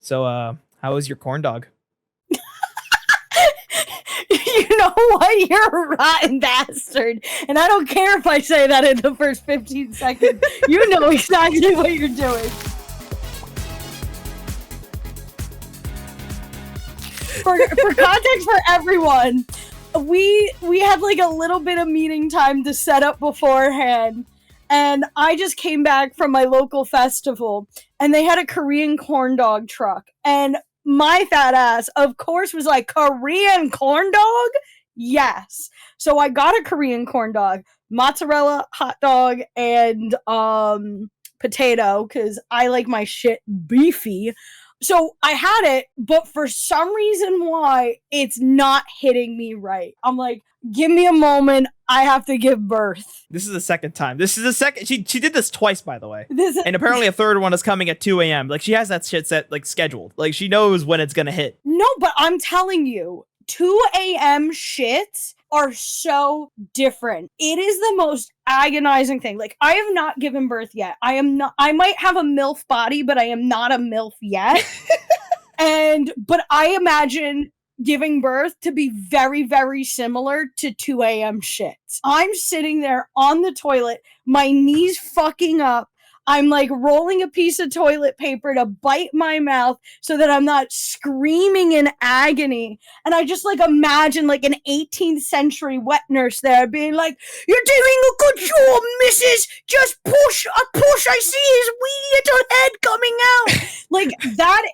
So, how was your corn dog? You know what? You're a rotten bastard. And I don't care if I say that in the first 15 seconds. You know exactly what you're doing. For context for everyone, we had like a little bit of meeting time to set up beforehand. And I just came back from my local festival, and they had a Korean corn dog truck. And my fat ass, of course, was like, Korean corn dog? Yes. So I got a Korean corn dog, mozzarella, hot dog, and potato, because I like my shit beefy. So I had it, but for some reason why, it's not hitting me right. I'm like, give me a moment. I have to give birth. This is the second time. This is the second. She did this twice, by the way. And apparently a third one is coming at 2 a.m. Like, she has that shit set, like, scheduled. Like, she knows when it's gonna hit. No, but I'm telling you, 2 a.m. shits are so different. It is the most agonizing thing. Like, I have not given birth yet. I might have a MILF body, but I am not a MILF yet. But I imagine giving birth to be very, very similar to 2 a.m. shits. I'm sitting there on the toilet, my knees fucking up. I'm like rolling a piece of toilet paper to bite my mouth so that I'm not screaming in agony. And I just like imagine like an 18th century wet nurse there being like, "You're doing a good job, missus. Just push, I see his wee little head coming out." Like that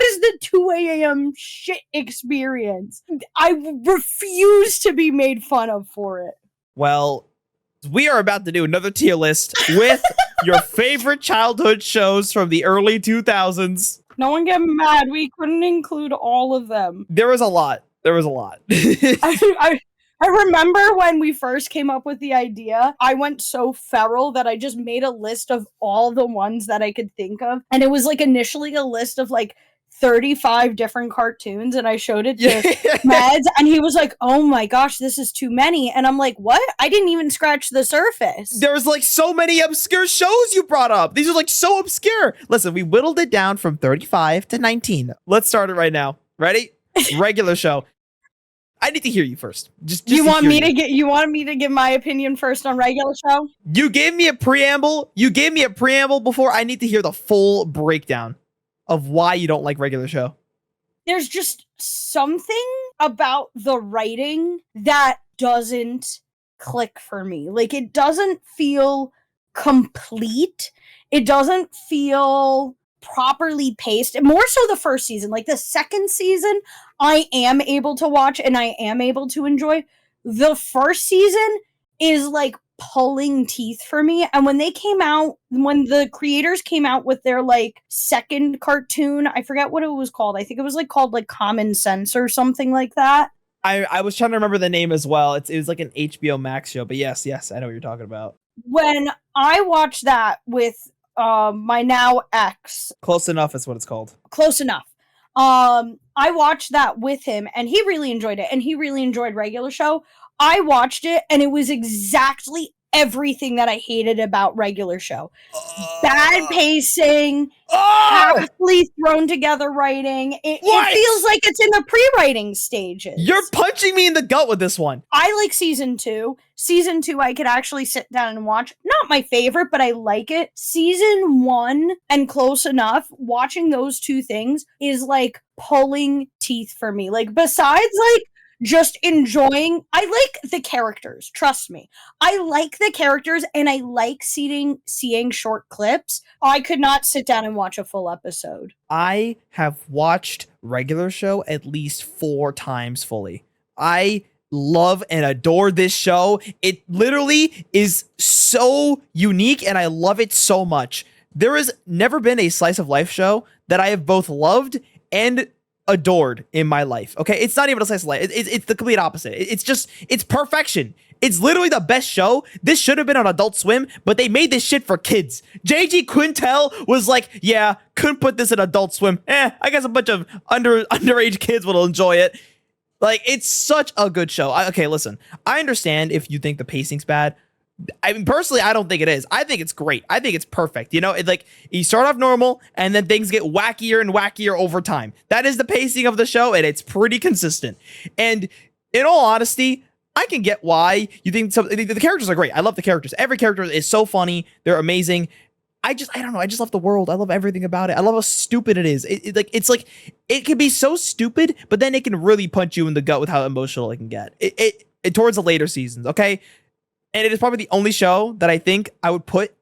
is the 2 a.m. shit experience. I refuse to be made fun of for it. Well, we are about to do another tier list with your favorite childhood shows from the early 2000s. No one get mad. We couldn't include all of them. There was a lot. I remember when we first came up with the idea, I went so feral that I just made a list of all the ones that I could think of. And it was like initially a list of like 35 different cartoons, and I showed it to Medz, and he was like, "Oh my gosh, this is too many." And I'm like, "What? I didn't even scratch the surface." There was like so many obscure shows you brought up. These are like so obscure. Listen, we whittled it down from 35 to 19. Let's start it right now. Ready? Regular show. I need to hear you first. You want me to give my opinion first on regular show? You gave me a preamble. Before. I need to hear the full breakdown of why you don't like regular show. There's just something about the writing that doesn't click for me. Like, it doesn't feel complete. It doesn't feel properly paced. More so the first season. Like, the second season, I am able to watch and I am able to enjoy. The first season is like pulling teeth for me. And when the creators came out with their like second cartoon, I forget what it was called. I think it was like called like Common Sense or something like that. I was trying to remember the name as well. It was like an HBO Max show, but yes, I know what you're talking about. When I watched that with my now ex. Close Enough is what it's called. Close Enough. I watched that with him, and he really enjoyed it, and he really enjoyed regular show. I watched it, and it was exactly everything that I hated about regular show. Bad pacing, halfly thrown together writing. It feels like it's in the pre-writing stages. You're punching me in the gut with this one. I like season 2. Season 2, I could actually sit down and watch. Not my favorite, but I like it. Season 1 and Close Enough, watching those two things is like pulling teeth for me. Like, besides like just enjoying, I like the characters, trust me. I like the characters, and I like seeing short clips. I could not sit down and watch a full episode. I have watched regular show at least 4 times fully. I love and adore this show. It literally is so unique, and I love it so much. There has never been a slice of life show that I have both loved and adored in my life. Okay, it's not even a slice of life. It's the complete opposite. It's perfection. It's literally the best show. This should have been on Adult Swim, but they made this shit for kids. JG Quintel was like, "Yeah, couldn't put this in Adult Swim. I guess a bunch of underage kids will enjoy it." Like, it's such a good show. Okay, listen, I understand if you think the pacing's bad. I mean, personally, I don't think it is. I think it's great. I think it's perfect. You know, it's like you start off normal and then things get wackier and wackier over time. That is the pacing of the show, and it's pretty consistent. And in all honesty, I can get why you think the characters are great. I love the characters. Every character is so funny. They're amazing. I don't know. I just love the world. I love everything about it. I love how stupid it is. It's like it can be so stupid, but then it can really punch you in the gut with how emotional it can get. It towards the later seasons, okay? And it is probably the only show that I think I would put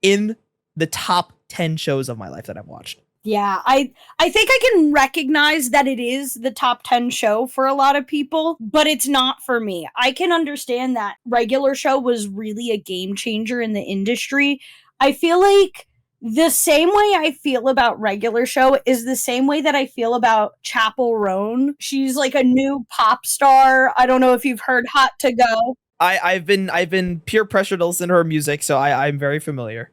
in the top 10 shows of my life that I've watched. Yeah, I think I can recognize that it is the top 10 show for a lot of people, but it's not for me. I can understand that regular show was really a game changer in the industry. I feel like the same way I feel about regular show is the same way that I feel about Chapel Roan. She's like a new pop star. I don't know if you've heard Hot to Go. I've been peer pressured to listen to her music, so I'm very familiar.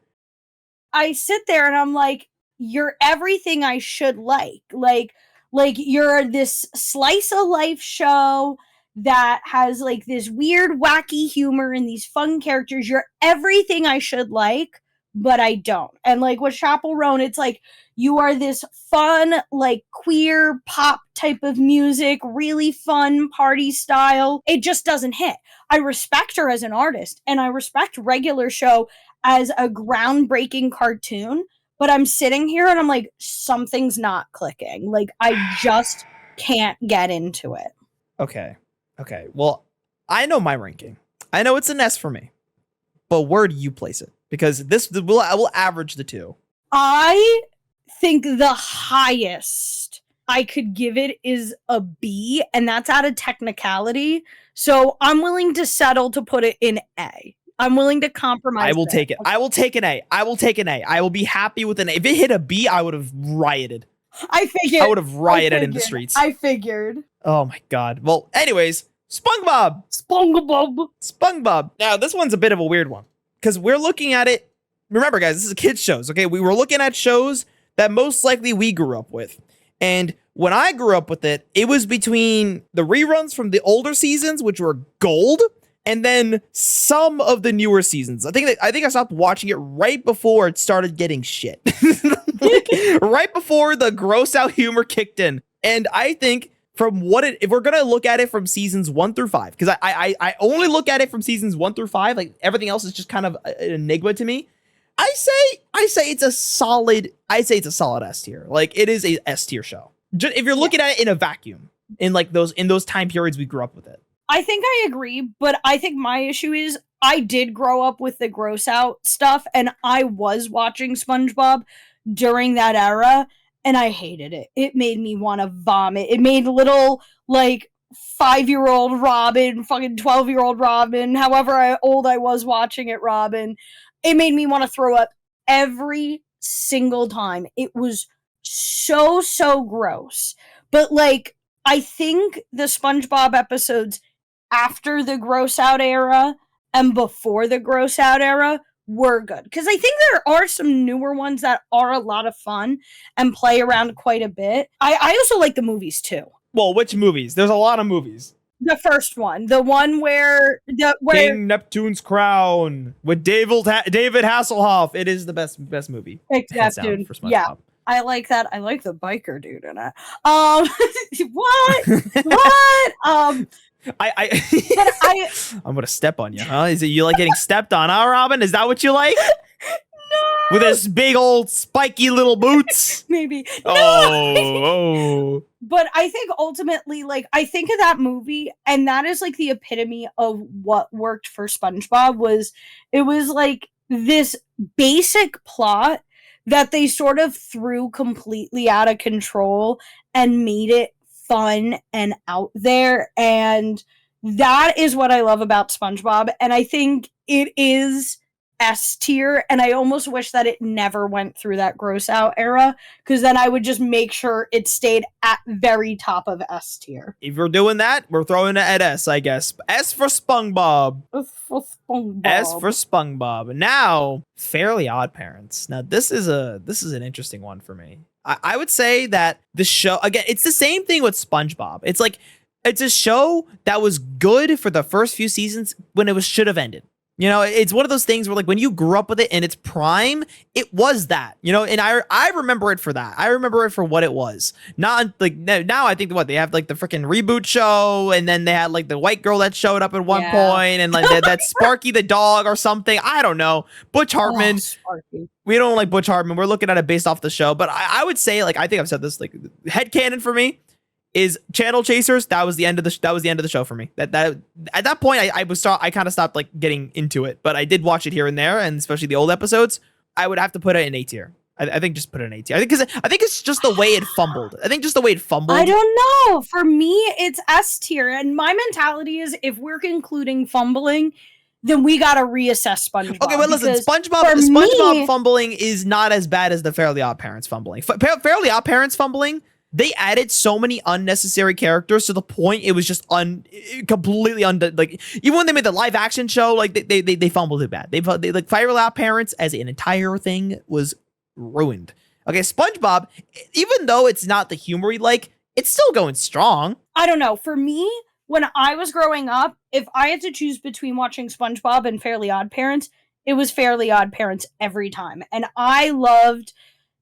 I sit there and I'm like, you're everything I should like. Like you're this slice of life show that has like this weird, wacky humor and these fun characters. You're everything I should like, but I don't. And like with Chapel Roan, it's like you are this fun, like queer pop type of music, really fun party style. It just doesn't hit. I respect her as an artist, and I respect regular show as a groundbreaking cartoon, but I'm sitting here and I'm like, something's not clicking. Like, I just can't get into it. Okay. Well, I know my ranking. I know it's an S for me, but where do you place it? Because I will average the two. I think the highest I could give it is a B, and that's out of technicality. So I'm willing to settle to put it in A. I'm willing to compromise. I will take it. I will take an A. I will be happy with an A. If it hit a B, I would have rioted. I figured. I would have rioted in the streets. I figured. Oh my god. Well, anyways, SpongeBob. Now, this one's a bit of a weird one because we're looking at it. Remember, guys, this is kids' shows, okay? We were looking at shows that most likely we grew up with. And when I grew up with it, it was between the reruns from the older seasons, which were gold, and then some of the newer seasons. I think I stopped watching it right before it started getting shit. Right before the gross out humor kicked in. And I think if we're gonna look at it from seasons 1 through 5, because I only look at it from seasons 1 through 5, like everything else is just kind of an enigma to me. I say it's a solid S tier. Like, it is a S tier show. Just if you're looking at it in a vacuum, in those time periods we grew up with it. I think I agree, but I think my issue is I did grow up with the gross out stuff, and I was watching SpongeBob during that era, and I hated it. It made me want to vomit. It made little, like, 5-year-old Robin, fucking 12-year-old Robin, however old I was watching it, Robin. It made me want to throw up every single time. It was so gross. But, like, I think the SpongeBob episodes after the gross out era and before the gross out era were good. Because I think there are some newer ones that are a lot of fun and play around quite a bit. I also like the movies, too. Well, which movies? There's a lot of movies. The first one, the one where King Neptune's Crown with David Hasselhoff. It is the best movie. Except, dude, for SpongeBob. Yeah, I like that. I like the biker dude in it. What? I'm gonna step on you, huh? Is it you like getting stepped on, huh, Robin? Is that what you like? No. With his big old spiky little boots. Maybe. Oh. But I think ultimately, like, I think of that movie, and that is like the epitome of what worked for SpongeBob. It was like this basic plot that they sort of threw completely out of control and made it fun and out there. And that is what I love about SpongeBob. And I think it is S tier, and I almost wish that it never went through that gross out era, because then I would just make sure it stayed at very top of S tier. If we're doing that, we're throwing it at S, I guess. S for SpongeBob. S for SpongeBob. Now, Fairly Odd Parents. Now, this is an interesting one for me. I would say that the show, again, it's the same thing with SpongeBob. It's a show that was good for the first few seasons when it should have ended. You know, it's one of those things where like when you grew up with it in its prime, it was that, you know, and I remember it for that. I remember it for what it was. Not like now I think what they have like the freaking reboot show, and then they had like the white girl that showed up at one point, and like that Sparky the dog or something. I don't know. Butch Hartman. Sparky. We don't like Butch Hartman. We're looking at it based off the show, but I would say like I think I've said this, like headcanon for me is Channel Chasers. That was the end of the show for me. That at that point I kind of stopped like getting into it, but I did watch it here and there, and especially the old episodes. I would have to put it in A tier. I think just put it in A tier. I think it's just the way it fumbled. I don't know. For me, it's S tier, and my mentality is if we're concluding fumbling, then we gotta reassess SpongeBob. Okay, but listen, SpongeBob fumbling is not as bad as the Fairly Odd Parents fumbling. Fairly Odd Parents fumbling, they added so many unnecessary characters to the point it was just completely like even when they made the live action show, like they fumbled it bad. They like Fairly Odd Parents as an entire thing was ruined. Okay, SpongeBob, even though it's not the humor we like, it's still going strong. I don't know. For me, when I was growing up, if I had to choose between watching SpongeBob and Fairly Odd Parents, it was Fairly Odd Parents every time. And I loved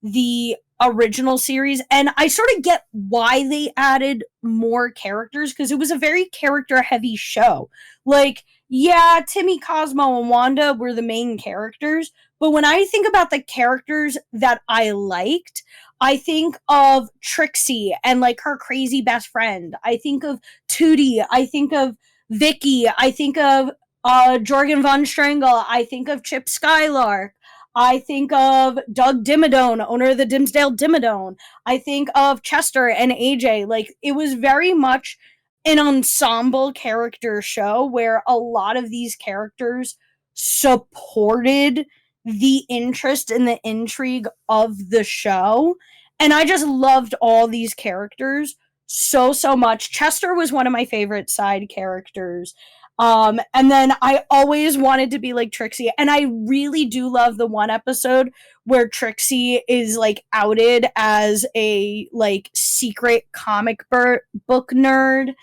the original series, and I sort of get why they added more characters, because it was a very character-heavy show. Like, yeah, Timmy, Cosmo, and Wanda were the main characters, but when I think about the characters that I liked, I think of Trixie and like her crazy best friend. I think of Tootie. I think of Vicky. I think of Jorgen von Strangle. I think of Chip Skylark. I think of Doug Dimmadome, owner of the Dimsdale Dimmadome. I think of Chester and AJ. Like, it was very much an ensemble character show where a lot of these characters supported the interest and the intrigue of the show. And I just loved all these characters so much. Chester was one of my favorite side characters. And then I always wanted to be like Trixie. And I really do love the one episode where Trixie is like outed as a like secret comic book nerd.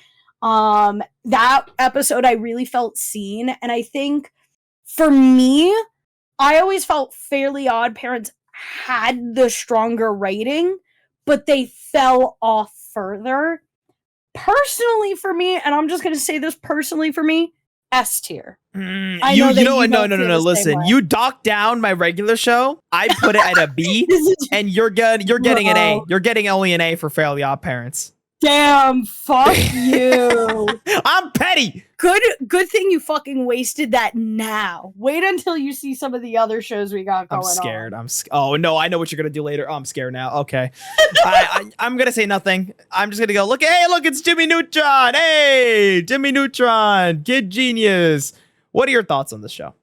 That episode I really felt seen. And I think for me, I always felt Fairly Odd Parents had the stronger rating, but they fell off further. Personally for me, and I'm just going to say this personally for me, S tier. No. Listen, you docked down my regular show. I put it at a B, and you're getting an A. You're getting only an A for Fairly Odd Parents. Damn, fuck you. I'm petty. Good thing you fucking wasted that now. Wait until you see some of the other shows we got going on. I'm scared. Oh, no, I know what you're going to do later. Oh, I'm scared now. Okay. I'm going to say nothing. I'm just going to go, look, it's Jimmy Neutron. Hey, Jimmy Neutron. Kid genius. What are your thoughts on this show?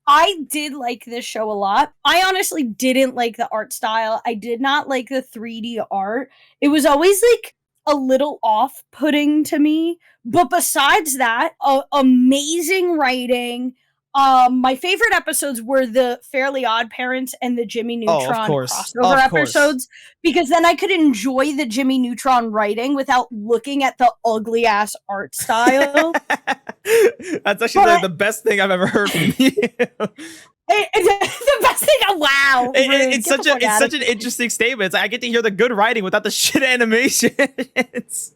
I did like this show a lot. I honestly didn't like the art style. I did not like the 3D art. It was always like a little off-putting to me, but besides that, amazing writing. My favorite episodes were the Fairly Odd Parents and the Jimmy Neutron crossover episodes, because then I could enjoy the Jimmy Neutron writing without looking at the ugly ass art style. That's actually the best thing I've ever heard from you. The best thing. Wow, it's such an interesting statement. It's like, I get to hear the good writing without the shit animation. It's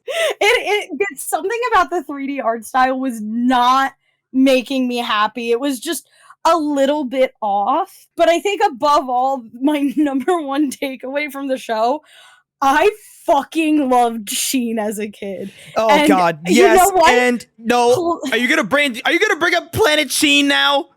something about the 3D art style was not making me happy. It was just a little bit off. But I think above all, my number one takeaway from the show, I fucking loved Sheen as a kid. Oh, and God, yes. You know what? And no, are you gonna bring up Planet Sheen now?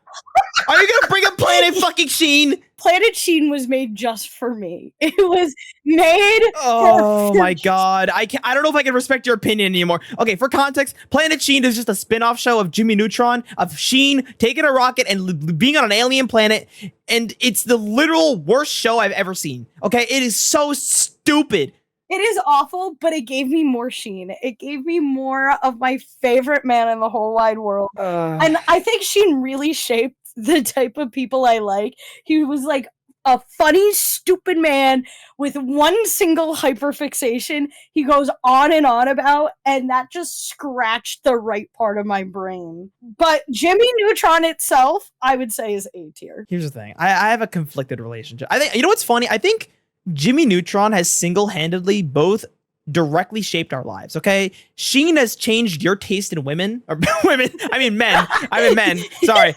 Are you gonna bring up Planet fucking Sheen? Planet Sheen was made just for me. It was made. Oh my God! I don't know if I can respect your opinion anymore. Okay, for context, Planet Sheen is just a spin-off show of Jimmy Neutron, of Sheen taking a rocket and being on an alien planet, and it's the literal worst show I've ever seen. Okay, it is so stupid. It is awful, but it gave me more Sheen. It gave me more of my favorite man in the whole wide world. And I think Sheen really shaped the type of people I like. He was like a funny, stupid man with one single hyperfixation he goes on and on about, and that just scratched the right part of my brain. But Jimmy Neutron itself, I would say, is A tier. Here's the thing. I have a conflicted relationship. I think, you know what's funny? I think Jimmy Neutron has single-handedly both directly shaped our lives, okay? Sheen has changed your taste in women, or women, I mean men, sorry.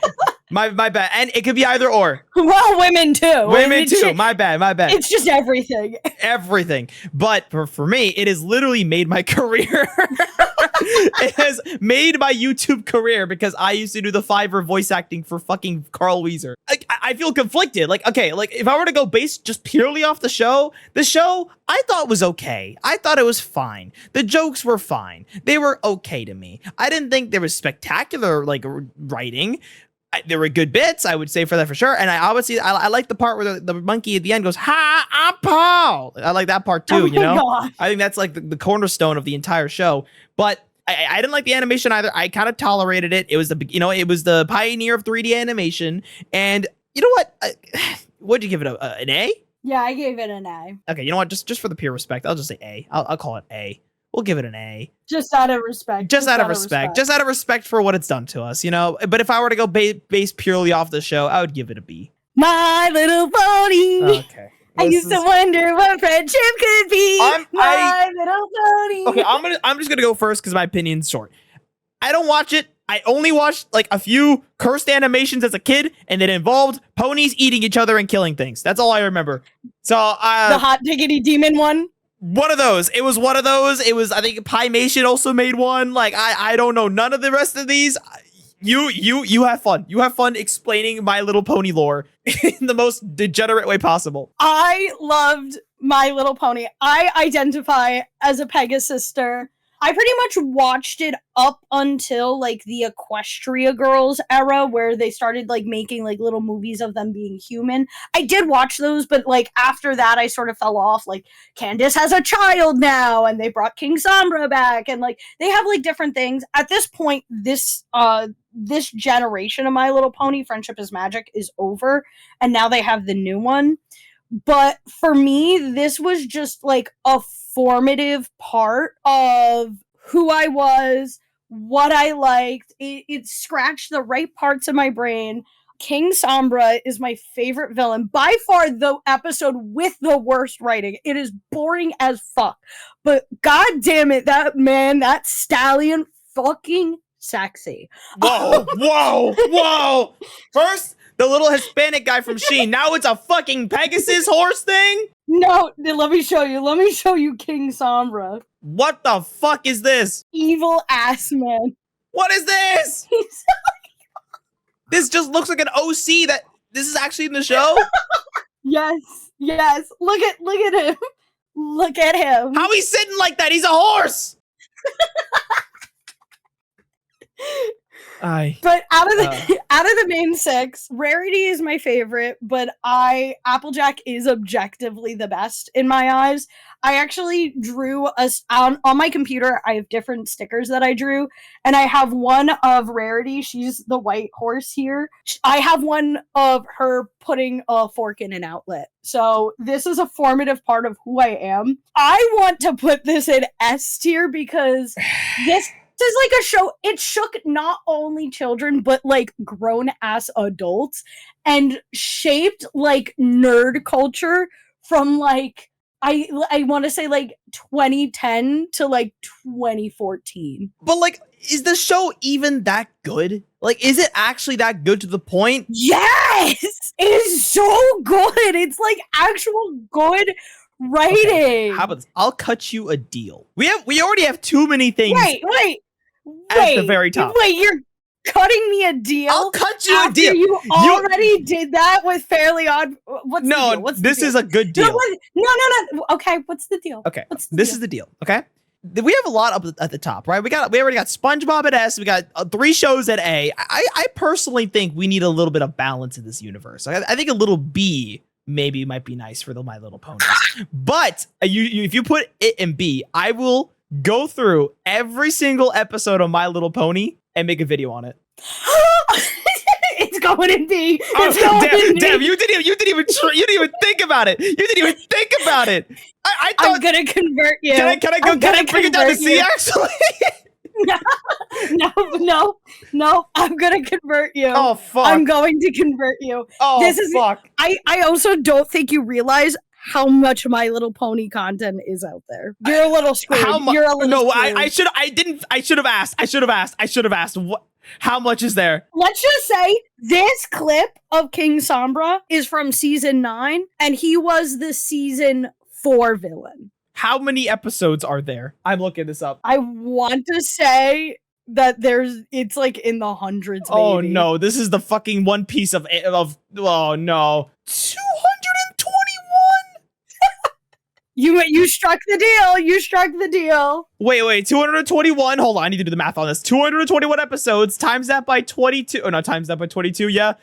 My bad. And it could be either or. Well, women too. Women too. My bad. It's just everything. Everything. But for me, it has literally made my career. It has made my YouTube career because I used to do the Fiverr voice acting for fucking Carl Weezer. I feel conflicted. Like, okay, like if I were to go based just purely off the show I thought was okay. I thought it was fine. The jokes were fine. They were okay to me. I didn't think there was spectacular like writing. There were good bits, I would say, for that for sure. And I obviously I like the part where the monkey at the end goes, "Ha, I'm Paul." I like that part too. You know, God. I think that's like the cornerstone of the entire show. But I didn't like the animation either. I kind of tolerated it. It was the pioneer of 3D animation. And you know what? What'd you give it? An A? Yeah, I gave it an A. Okay, you know what? Just for the pure respect, I'll just say A. I'll call it A. We'll give it an A. Just out of respect. Just out of respect. Just out of respect for what it's done to us, you know? But if I were to go based purely off the show, I would give it a B. My Little Pony. Okay. I used to wonder what friendship could be. My Little Pony. Okay, I'm just gonna go first because my opinion's short. I don't watch it. I only watched like a few cursed animations as a kid, and it involved ponies eating each other and killing things. That's all I remember. So the hot diggity demon one. One of those. It was one of those. It was, I think, Pymation also made one. Like, I don't know. None of the rest of these. You have fun. You have fun explaining My Little Pony lore in the most degenerate way possible. I loved My Little Pony. I identify as a Pegasister. I pretty much watched it up until like the Equestria Girls era where they started like making like little movies of them being human. I did watch those, but like after that I sort of fell off. Like Candace has a child now and they brought King Sombra back and like they have like different things. At this point, this generation of My Little Pony, Friendship is Magic, is over and now they have the new one. But for me, this was just like a formative part of who I was, what I liked. It scratched the right parts of my brain. King Sombra is my favorite villain. By far the episode with the worst writing. It is boring as fuck. But god damn it, that stallion fucking sexy. Whoa. First, the little Hispanic guy from Sheen. Now it's a fucking Pegasus horse thing? No, let me show you. Let me show you King Sombra. What the fuck is this? Evil ass man. What is this? This just looks like an OC that this is actually in the show? Yes. Look at him. Look at him. How he's sitting like that? He's a horse. But out of the main six, Rarity is my favorite, but Applejack is objectively the best in my eyes. I actually drew on my computer. I have different stickers that I drew, and I have one of Rarity. She's the white horse here. I have one of her putting a fork in an outlet. So this is a formative part of who I am. I want to put this in S tier because this is like a show. It shook not only children but like grown ass adults and shaped like nerd culture from like I want to say like 2010 to like 2014. But like, is the show even that good? Like, is it actually that good to the point? Yes, it is so good. It's like actual good writing. Okay, how about this? I'll cut you a deal. We already have too many things. Wait. At the very top. Wait, you're cutting me a deal? I'll cut you a deal. You already did that with Fairly Odd. What's the deal? This is a good deal. No. Okay, what's the deal? Okay, this is the deal. Okay, we have a lot up at the top, right? We already got SpongeBob at S. We got 3 shows at A. I personally think we need a little bit of balance in this universe. I think a little B maybe might be nice for the My Little Ponies. But if you put it in B, I will go through every single episode of My Little Pony and make a video on it. It's going in B. It's going in B. Damn, you didn't even think about it. You didn't even think about it. I thought, I'm gonna convert you. Can I bring it down to C, actually? No. I'm gonna convert you. Oh, fuck. I'm going to convert you. Oh, fuck. I also don't think you realize how much My Little Pony content is out there. You're a little screwed. You're a little screwed. I should have asked. What? How much is there? Let's just say this clip of King Sombra is from season 9, and he was the season 4 villain. How many episodes are there? I'm looking this up. I want to say that it's like in the hundreds. Maybe. Oh no, this is the fucking One Piece of oh no. 221? You struck the deal. You struck the deal. Wait, 221. Hold on, I need to do the math on this. 221 episodes, times that by 22. Oh no, times that by 22, yeah.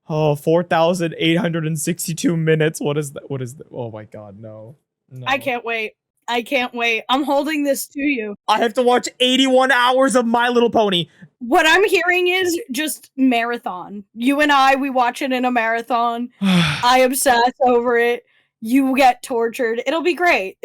Oh, 4,862 minutes. What is that? Oh my god, no. I can't wait. I'm holding this to you. I have to watch 81 hours of My Little Pony. What I'm hearing is just marathon. You and we watch it in a marathon. I obsess over it. You get tortured. It'll be great.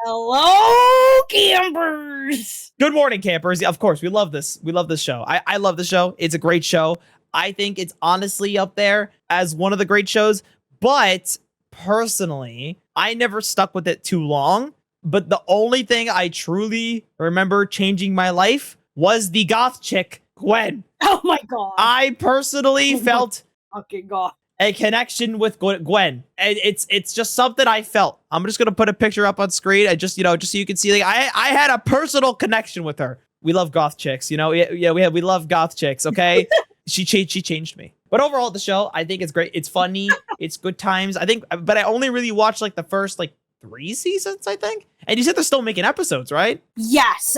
Hello, campers. Good morning, campers. Of course, we love this. We love this show. I love the show. It's a great show. I think it's honestly up there as one of the great shows, but personally, I never stuck with it too long, but the only thing I truly remember changing my life was the goth chick, Gwen. Oh my god. I personally felt fucking god. A connection with Gwen. And it's just something I felt. I'm just gonna put a picture up on screen. I just so you can see, like, I had a personal connection with her. We love goth chicks, we love goth chicks, okay? She changed me. But overall, the show, I think it's great. It's funny. It's good times. I think, but I only really watched like the first 3 seasons, I think. And you said they're still making episodes, right? Yes.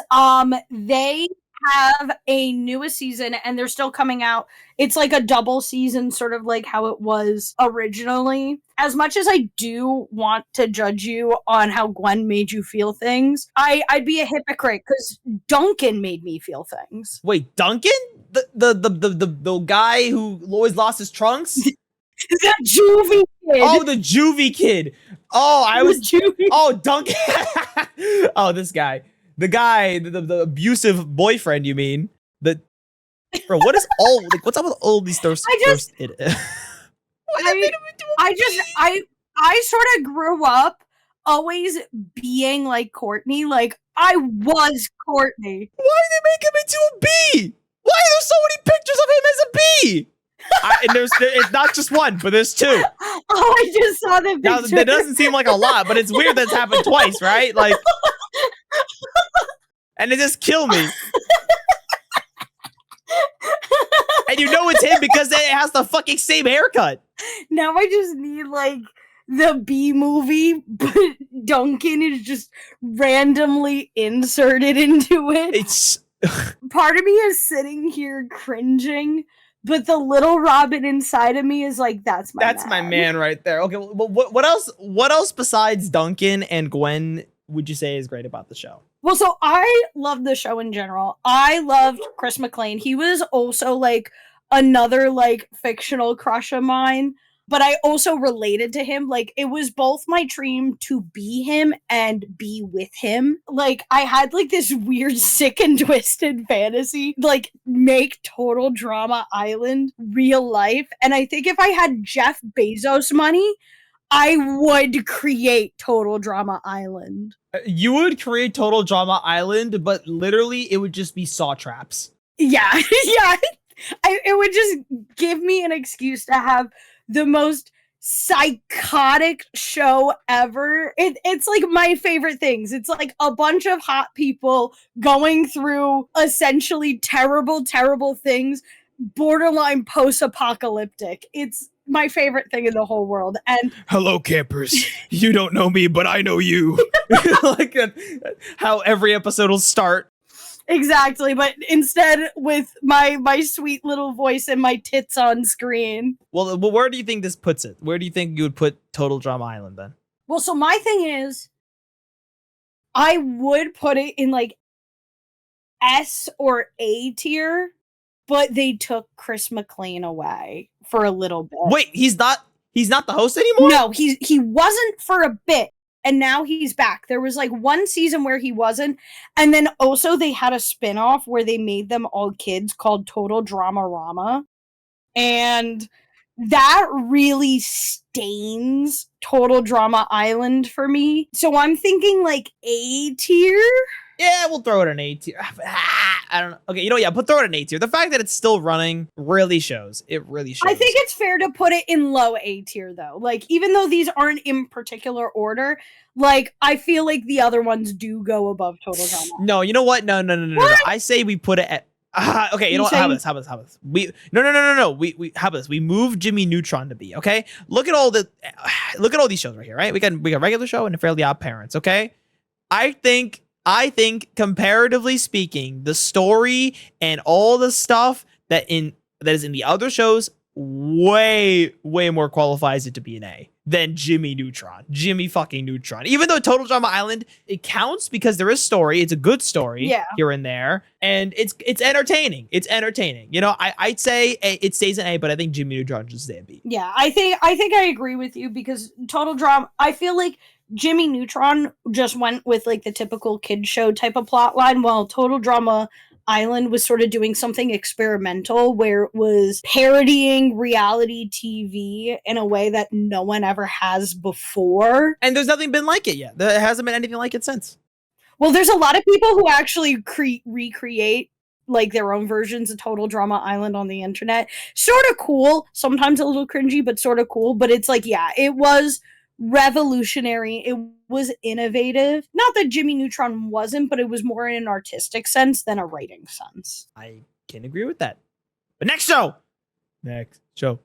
They have a newest season and they're still coming out. It's like a double season, sort of like how it was originally. As much as I do want to judge you on how Gwen made you feel things, I'd be a hypocrite because Duncan made me feel things. Wait, Duncan? The guy who always lost his trunks? The juvie kid. Oh, the juvie kid. Oh, Duncan. Oh, this guy. The guy, the abusive boyfriend, you mean? Bro, what is what's up with all these I sort of grew up always being like Courtney. Like, I was Courtney. Why did they make him into a bee? Why are there so many pictures of him as a bee? And it's not just one, but there's 2. Oh, I just saw the picture. Now, it doesn't seem like a lot, but it's weird that it's happened twice, right? Like, and it just killed me. And you know it's him because it has the fucking same haircut. Now I just need like the B movie, but Duncan is just randomly inserted into it. It's part of me is sitting here cringing, but the little Robyn inside of me is like, that's my man right there. Okay, well, what else besides Duncan and Gwen would you say is great about the show? Well, so I love the show in general. I loved Chris McLean. He was also like another like fictional crush of mine, but I also related to him. Like, it was both my dream to be him and be with him. Like, I had like this weird sick and twisted fantasy, like make Total Drama Island real life. And I think if I had Jeff Bezos money, I would create Total Drama Island. You would create Total Drama Island, but literally it would just be saw traps. Yeah, yeah. It would just give me an excuse to have the most psychotic show ever. It's like my favorite things. It's like a bunch of hot people going through essentially terrible, terrible things, borderline post-apocalyptic. It's my favorite thing in the whole world. And hello, campers. You don't know me, but I know you. Like how every episode will start. Exactly, but instead with my sweet little voice and my tits on screen. Well, where do you think this puts it? Where do you think you would put Total Drama Island then? Well, so my thing is, I would put it in like S or A tier. but they took Chris McLean away for a little bit. Wait, he's not the host anymore? No, he wasn't for a bit, and now he's back. There was like one season where he wasn't, and then also they had a spin-off where they made them all kids called Total Drama Rama, and that really stains Total Drama Island for me. So I'm thinking like A tier. Yeah, we'll throw it an A tier. I don't know. Okay, but throw it an A tier. The fact that it's still running really shows. It really shows. I think it's fair to put it in low A tier, though. Like, even though these aren't in particular order, like, I feel like the other ones do go above Total Drama. No, you know what? No. I say we put it at. Okay, you know what? How about this? No. How about this? We move Jimmy Neutron to B. Okay, look at all these shows right here. Right, we got Regular Show and Fairly Odd Parents. Okay, I think comparatively speaking, the story and all the stuff that is in the other shows way more qualifies it to be an A than Jimmy fucking Neutron. Even though Total Drama Island, it counts because there is story. It's a good story here and there, and it's entertaining. It's entertaining. I'd say it stays an A, but I think Jimmy Neutron should stay a B. Yeah, I think I agree with you because Total Drama, I feel like Jimmy Neutron just went with like the typical kid show type of plot line, while Total Drama Island was sort of doing something experimental where it was parodying reality TV in a way that no one ever has before. And there's nothing been like it yet. There hasn't been anything like it since. Well, there's a lot of people who actually recreate like their own versions of Total Drama Island on the internet. Sort of cool, sometimes a little cringy, but sort of cool. But it's like, yeah, it was revolutionary. It was innovative. Not that Jimmy Neutron wasn't, but it was more in an artistic sense than a writing sense. I can agree with that. But next show. Kim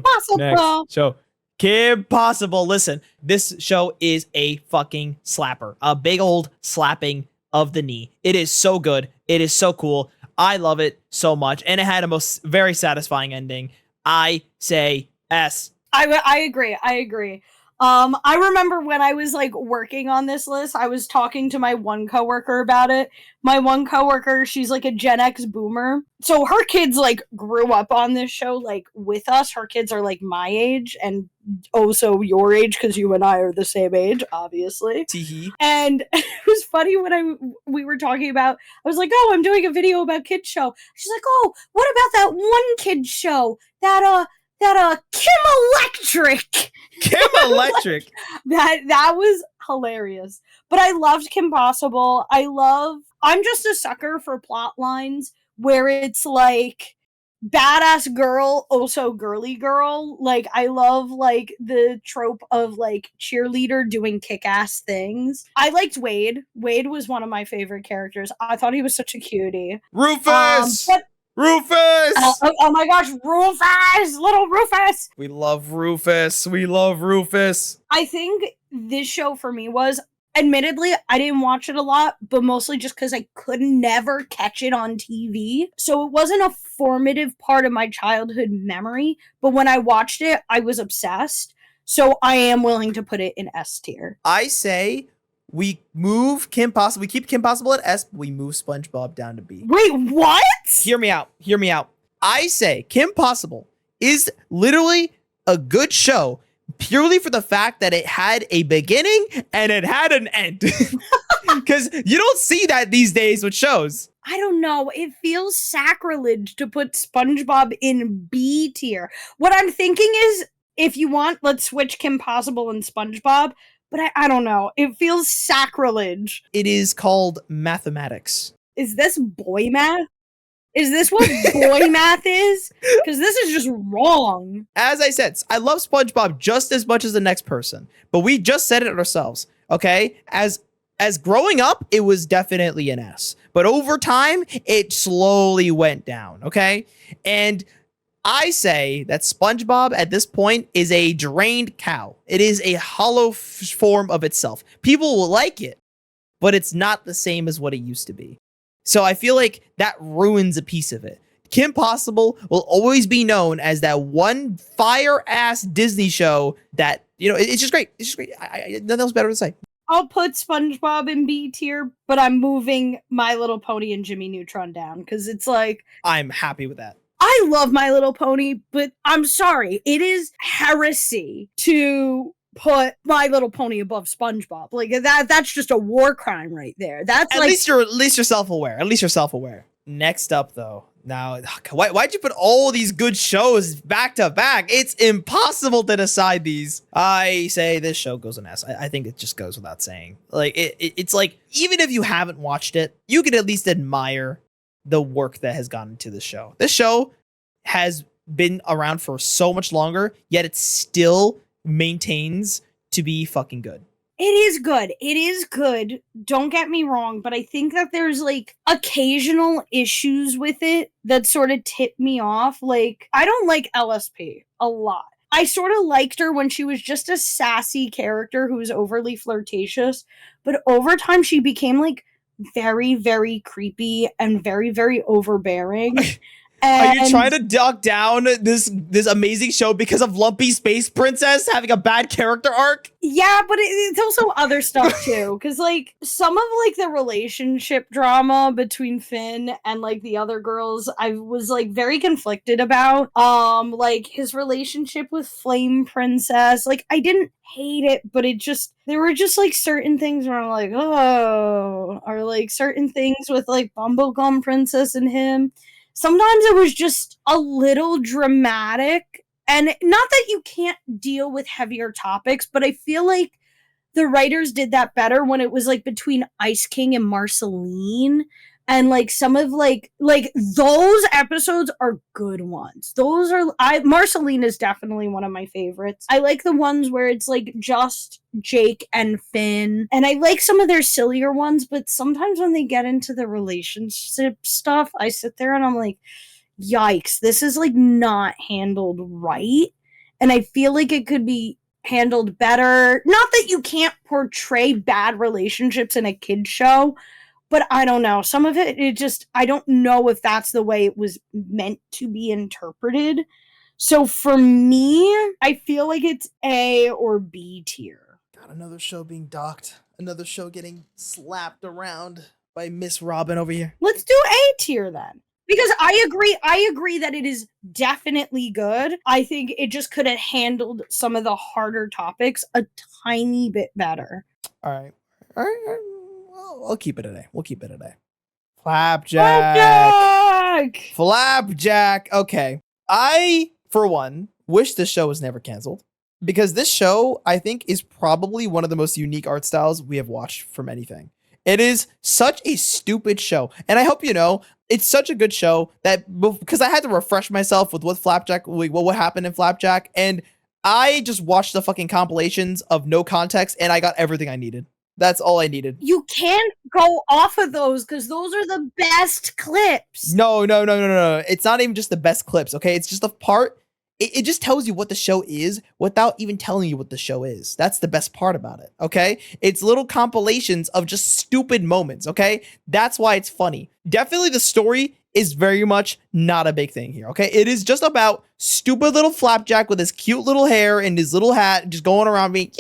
Possible. Kim Possible. Listen, this show is a fucking slapper. A big old slapping of the knee. It is so good. It is so cool. I love it so much. And it had a very satisfying ending. I say S. I agree. I remember when I was like working on this list, I was talking to my one coworker about it. My one coworker, she's like a Gen X boomer. So her kids like grew up on this show like with us. Her kids are like my age and also your age because you and I are the same age, obviously. Teehee. And it was funny when we were talking about, I was like, oh, I'm doing a video about kids show. She's like, oh, what about that one kids show that Kim Electric. Kim Electric. that was hilarious. But I loved Kim Possible. I'm just a sucker for plot lines where it's like badass girl, also girly girl. Like I love like the trope of like cheerleader doing kick-ass things. I liked Wade. Wade was one of my favorite characters. I thought he was such a cutie. Rufus! Rufus! Oh my gosh, Rufus! Little Rufus! We love Rufus. I think this show for me was, admittedly, I didn't watch it a lot, but mostly just because I could never catch it on TV. So it wasn't a formative part of my childhood memory, but when I watched it, I was obsessed. So I am willing to put it in S tier. I say we move Kim Possible. We keep Kim Possible at S, but we move SpongeBob down to B. Wait, what? Hear me out. I say Kim Possible is literally a good show purely for the fact that it had a beginning and it had an end. Because you don't see that these days with shows. I don't know. It feels sacrilege to put SpongeBob in B tier. What I'm thinking is, if you want, let's switch Kim Possible and SpongeBob. But I don't know. It feels sacrilege. It is called mathematics. Is this boy math? Is this what boy math is? Because this is just wrong. As I said, I love SpongeBob just as much as the next person. But we just said it ourselves, okay? As growing up, it was definitely an S. But over time, it slowly went down, okay? And I say that SpongeBob at this point is a drained cow. It is a hollow form of itself. People will like it, but it's not the same as what it used to be. So I feel like that ruins a piece of it. Kim Possible will always be known as that one fire-ass Disney show that, it's just great. It's just great. Nothing else better to say. I'll put SpongeBob in B tier, but I'm moving My Little Pony and Jimmy Neutron down because it's like I'm happy with that. I love My Little Pony, but I'm sorry, it is heresy to put My Little Pony above SpongeBob. Like that's just a war crime right there. That's At least you're self-aware. At least you're self-aware. Next up, though. Now, why'd you put all these good shows back to back? It's impossible to decide these. I say this show goes an S. I think it just goes without saying. Like, it's like, even if you haven't watched it, you can at least admire the work that has gone into the show. This show has been around for so much longer, yet it still maintains to be fucking good. It is good. It is good. Don't get me wrong, but I think that there's like occasional issues with it that sort of tip me off. Like, I don't like LSP a lot. I sort of liked her when she was just a sassy character who was overly flirtatious, but over time she became like very, very creepy and very, very overbearing. Are you trying to duck down this amazing show because of Lumpy Space Princess having a bad character arc? Yeah, but it's also other stuff too, because like some of like the relationship drama between Finn and like the other girls, I was like very conflicted about. Like his relationship with Flame Princess, like I didn't hate it, but there were just like certain things where I'm like, oh, or like certain things with like Bumblegum Princess and him. Sometimes it was just a little dramatic, and not that you can't deal with heavier topics, but I feel like the writers did that better when it was like between Ice King and Marceline, and like some of like those episodes are good ones. Marceline is definitely one of my favorites. I like the ones where it's like just Jake and Finn, and I like some of their sillier ones, but sometimes when they get into the relationship stuff, I sit there and I'm like, yikes, this is like not handled right, and I feel like it could be handled better. Not that you can't portray bad relationships in a kid's show, but I don't know. Some of it I don't know if that's the way it was meant to be interpreted. So for me, I feel like it's A or B tier. Got another show being docked. Another show getting slapped around by Miss Robyn over here. Let's do A tier then. Because I agree that it is definitely good. I think it just could have handled some of the harder topics a tiny bit better. All right. Well, I'll keep it at A. We'll keep it at A. Flapjack. Okay. I, for one, wish this show was never canceled. Because this show, I think, is probably one of the most unique art styles we have watched from anything. It is such a stupid show. And I hope you know, it's such a good show that, because I had to refresh myself with what happened in Flapjack. And I just watched the fucking compilations of no context and I got everything I needed. That's all I needed. You can't go off of those because those are the best clips. No. It's not even just the best clips, okay? It's just the part. It just tells you what the show is without even telling you what the show is. That's the best part about it, okay? It's little compilations of just stupid moments, okay? That's why it's funny. Definitely the story is very much not a big thing here, okay? It is just about stupid little Flapjack with his cute little hair and his little hat just going around being,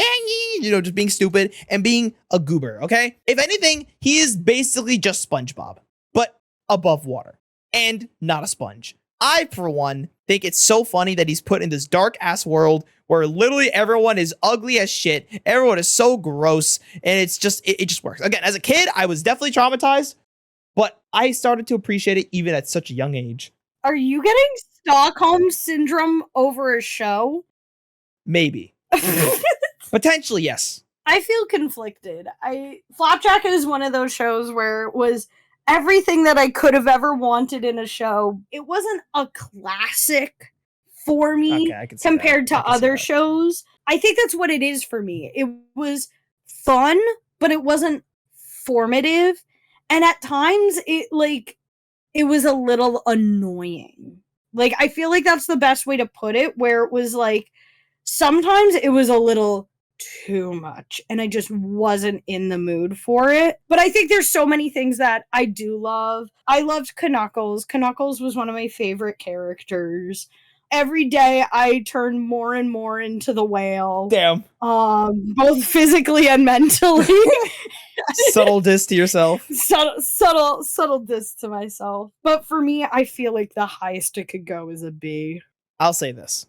just being stupid and being a goober, okay? If anything, he is basically just SpongeBob, but above water and not a sponge. I, for one, think it's so funny that he's put in this dark ass world where literally everyone is ugly as shit. Everyone is so gross. And it's just, it just works. Again, as a kid, I was definitely traumatized, but I started to appreciate it even at such a young age. Are you getting Stockholm Syndrome over a show? Maybe. Potentially, yes. I feel conflicted. Flapjack is one of those shows where it was everything that I could have ever wanted in a show. It wasn't a classic for me compared to other shows. I think that's what it is for me. It was fun, but it wasn't formative. And at times it was a little annoying. Like, I feel like that's the best way to put it, where it was like, sometimes it was a little too much and I just wasn't in the mood for it. But I think there's so many things that I do love. I loved Knuckles. Knuckles was one of my favorite characters. every day I turn more and more into the whale. Damn. Both physically and mentally. Subtle diss to yourself. Subtle diss to myself. But for me, I feel like the highest it could go is a B. I'll say this.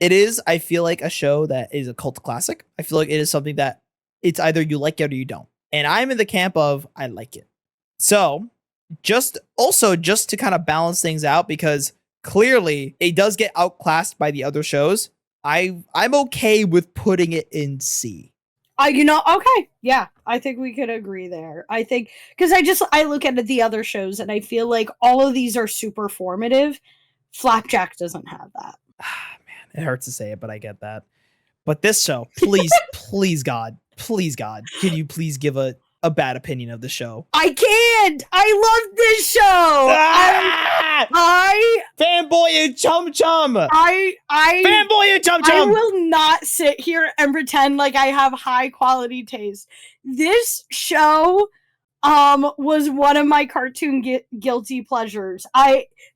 It is, I feel like, a show that is a cult classic. I feel like it is something that it's either you like it or you don't. And I'm in the camp of I like it. So, just to kind of balance things out, because clearly it does get outclassed by the other shows, I'm okay with putting it in C. Okay. Yeah, I think we could agree there. I think, because I look at the other shows and I feel like all of these are super formative. Flapjack doesn't have that. Man, it hurts to say it, but I get that. But this show, please God, can you please give a bad opinion of the show? I can't! I love this show! Fanboy and Chum Chum! Fanboy and Chum Chum! I will not sit here and pretend like I have high quality taste. This show was one of my cartoon guilty pleasures.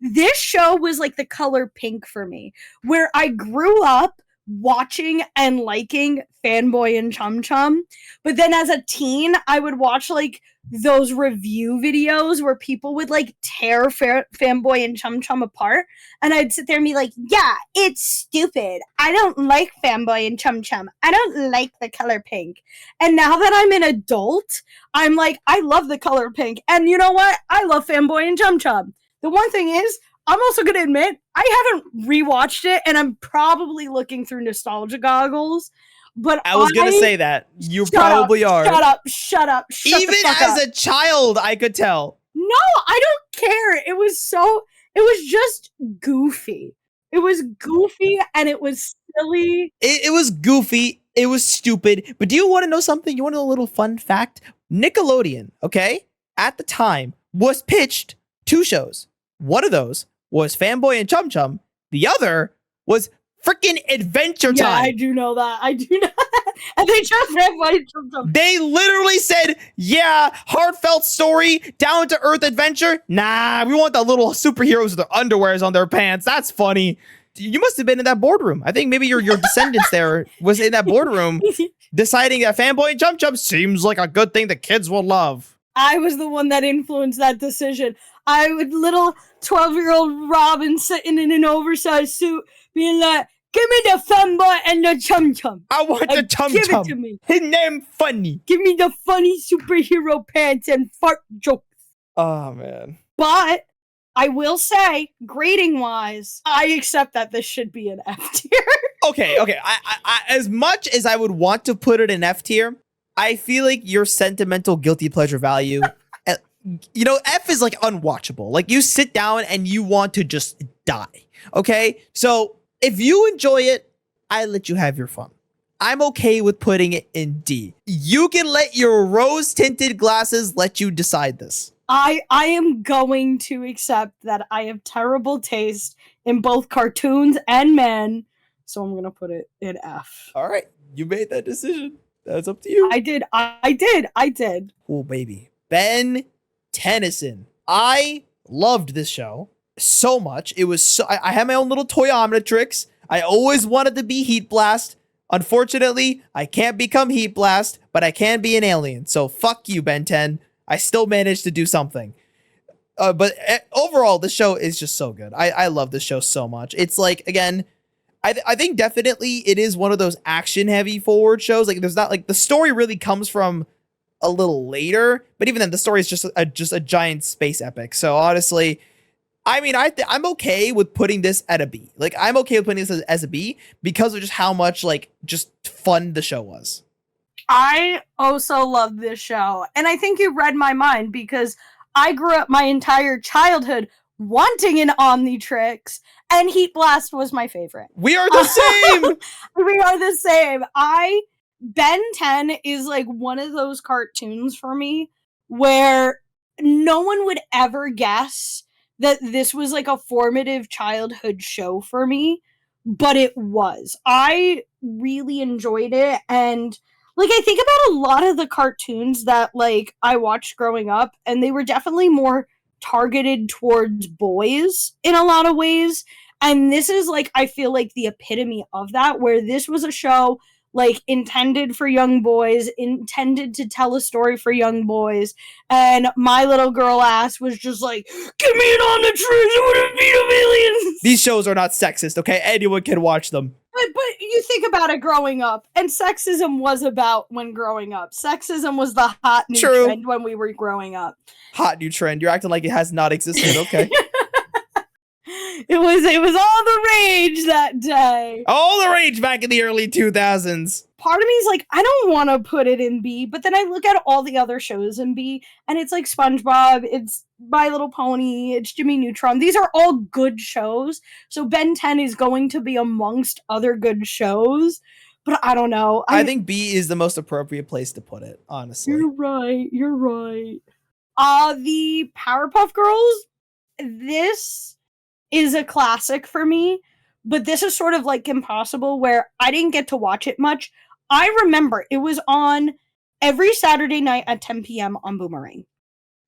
This show was like the color pink for me, where I grew up watching and liking Fanboy and Chum Chum, but then as a teen I would watch like those review videos where people would like tear Fanboy and Chum Chum apart, and I'd sit there and be like, yeah, it's stupid, I don't like Fanboy and Chum Chum, I don't like the color pink. And now that I'm an adult, I'm like, I love the color pink, and you know what, I love Fanboy and Chum Chum. The one thing is, I'm also going to admit, I haven't rewatched it, and I'm probably looking through nostalgia goggles. But I was going to say that. You probably are. Shut up. Even as a child, I could tell. No, I don't care. It was just goofy. It was goofy, and it was silly. It was goofy. It was stupid. But do you want to know something? You want to know a little fun fact? Nickelodeon, okay, at the time, was pitched 2 shows. One of those was Fanboy and Chum Chum. The other was freaking Adventure Time. Yeah, I do know that. And they chose Fanboy and Chum Chum. They literally said, yeah, heartfelt story, down to earth adventure. Nah, we want the little superheroes with their underwears on their pants. That's funny. You must have been in that boardroom. I think maybe your descendants there was in that boardroom deciding that Fanboy and Chum Chum seems like a good thing the kids will love. I was the one that influenced that decision. I would little 12-year-old Robyn sitting in an oversized suit being like, give me the Fanboy and the Chum Chum. I want the Chum Give Chum. it to me. His name funny. Give me the funny superhero pants and fart jokes. Oh, man. But I will say, grading-wise, I accept that this should be an F tier. Okay. I as much as I would want to put it in F tier, I feel like your sentimental guilty pleasure value, F is like unwatchable. Like you sit down and you want to just die. Okay. So if you enjoy it, I let you have your fun. I'm okay with putting it in D. You can let your rose tinted glasses let you decide this. I am going to accept that I have terrible taste in both cartoons and men. So I'm going to put it in F. All right. You made that decision. That's up to you. I did. Oh, baby. Ben Tennyson. I loved this show so much. It was so... I had my own little toyometrics. I always wanted to be Heat Blast. Unfortunately, I can't become Heat Blast, but I can be an alien. So fuck you, Ben 10. I still managed to do something. But overall, the show is just so good. I love this show so much. It's like, again... I think definitely it is one of those action heavy forward shows. Like there's not like the story really comes from a little later, but even then the story is just a giant space epic. So honestly, I mean, I'm okay with putting this at a B. Like I'm okay with putting this as a B because of just how much like just fun the show was. I also love this show, and I think you read my mind because I grew up my entire childhood wanting an Omnitrix, and Heat Blast was my favorite. We are the same! We are the same. Ben 10 is like one of those cartoons for me where no one would ever guess that this was like a formative childhood show for me, but it was. I really enjoyed it, and like I think about a lot of the cartoons that like I watched growing up, and they were definitely more targeted towards boys in a lot of ways. And this is like, I feel like the epitome of that, where this was a show like intended for young boys, intended to tell a story for young boys, and my little girl ass was just like, "Give me it on the trees, it would beat a million." These shows are not sexist, okay? Anyone can watch them. But you think about it growing up, and sexism was about when growing up. Sexism was the hot new trend when we were growing up. Hot new trend. You're acting like it has not existed, okay? It was all the rage that day. All the rage back in the early 2000s. Part of me is like, I don't want to put it in B, but then I look at all the other shows in B, and it's like SpongeBob, it's My Little Pony, it's Jimmy Neutron. These are all good shows, so Ben 10 is going to be amongst other good shows, but I don't know. I think B is the most appropriate place to put it, honestly. You're right. The Powerpuff Girls, this is a classic for me, but this is sort of like Impossible, where I didn't get to watch it much. I remember it was on every Saturday night at 10 p.m. on Boomerang,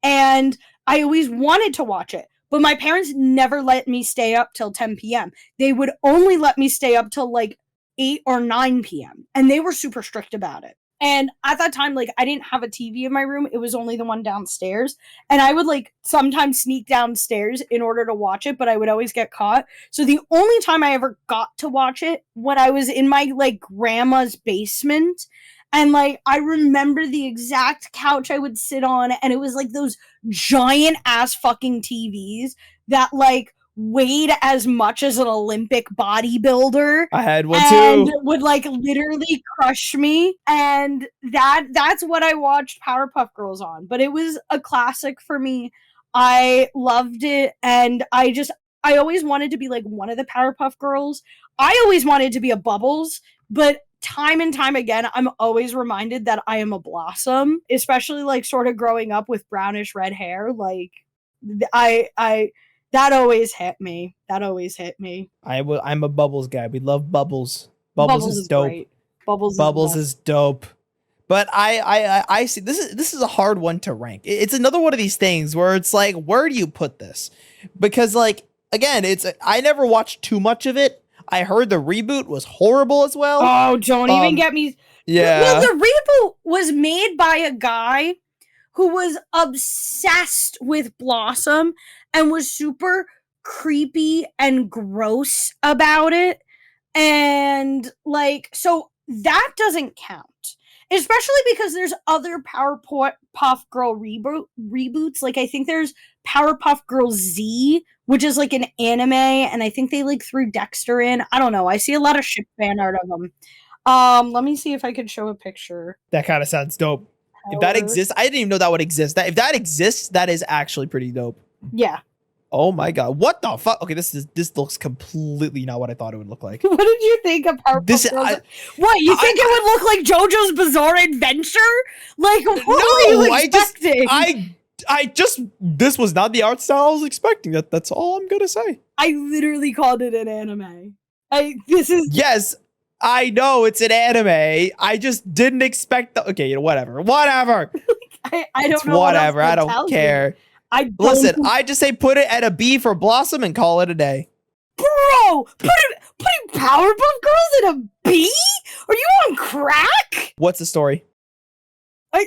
and I always wanted to watch it, but my parents never let me stay up till 10 p.m. They would only let me stay up till like 8 or 9 p.m., and they were super strict about it. And at that time, like, I didn't have a TV in my room. It was only the one downstairs. And I would, like, sometimes sneak downstairs in order to watch it, but I would always get caught. So the only time I ever got to watch it, when I was in my, like, grandma's basement. And, like, I remember the exact couch I would sit on, and it was, like, those giant-ass fucking TVs that, like, weighed as much as an Olympic bodybuilder. I had one and too. Would like literally crush me. And that's what I watched Powerpuff Girls on. But it was a classic for me. I loved it, and I always wanted to be like one of the Powerpuff Girls. I always wanted to be a Bubbles, but time and time again, I'm always reminded that I am a Blossom, especially like sort of growing up with brownish red hair. Like that always hit me. I'm a Bubbles guy. We love Bubbles. Bubbles is dope. Great. Bubbles is dope. But I see this is a hard one to rank. It's another one of these things where it's like, where do you put this? Because like, again, I never watched too much of it. I heard the reboot was horrible as well. Oh, don't even get me. Yeah. Well, the reboot was made by a guy who was obsessed with Blossom and was super creepy and gross about it. And like, so that doesn't count. Especially because there's other Powerpuff Girl reboots. Like, I think there's Powerpuff Girl Z, which is like an anime, and I think they like threw Dexter in. I don't know. I see a lot of ship fan art of them. Let me see if I could show a picture. That kind of sounds dope. If that exists, I didn't even know that would exist. If that exists, that is actually pretty dope. Yeah. Oh my god, what the fuck? Okay, this looks completely not what I thought it would look like. What did you think of Powerpuff Girls? What, you think it would look like JoJo's Bizarre Adventure? Like, what were you expecting? This was not the art style I was expecting. That's all I'm gonna say. I literally called it an anime. Yes, I know it's an anime. I just didn't expect okay, whatever. I don't know. Whatever, I don't care. Listen, I just say put it at a B for Blossom and call it a day. Bro, putting Powerpuff Girls in a B? Are you on crack? What's the story? I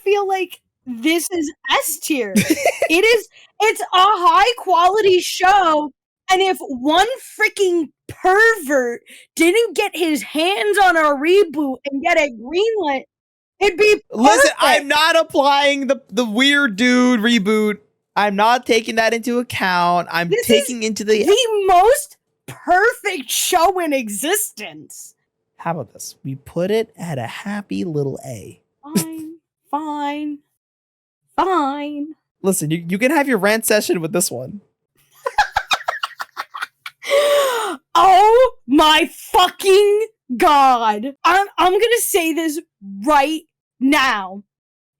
feel like this is S tier. It's a high quality show, and if one freaking pervert didn't get his hands on a reboot and get it greenlit, it'd be perfect. Listen, I'm not applying the weird dude reboot. I'm not taking that into account. I'm taking into the most perfect show in existence. How about this? We put it at a happy little A. Fine. Listen, you can have your rant session with this one. Oh my fucking god. I'm gonna say this right now.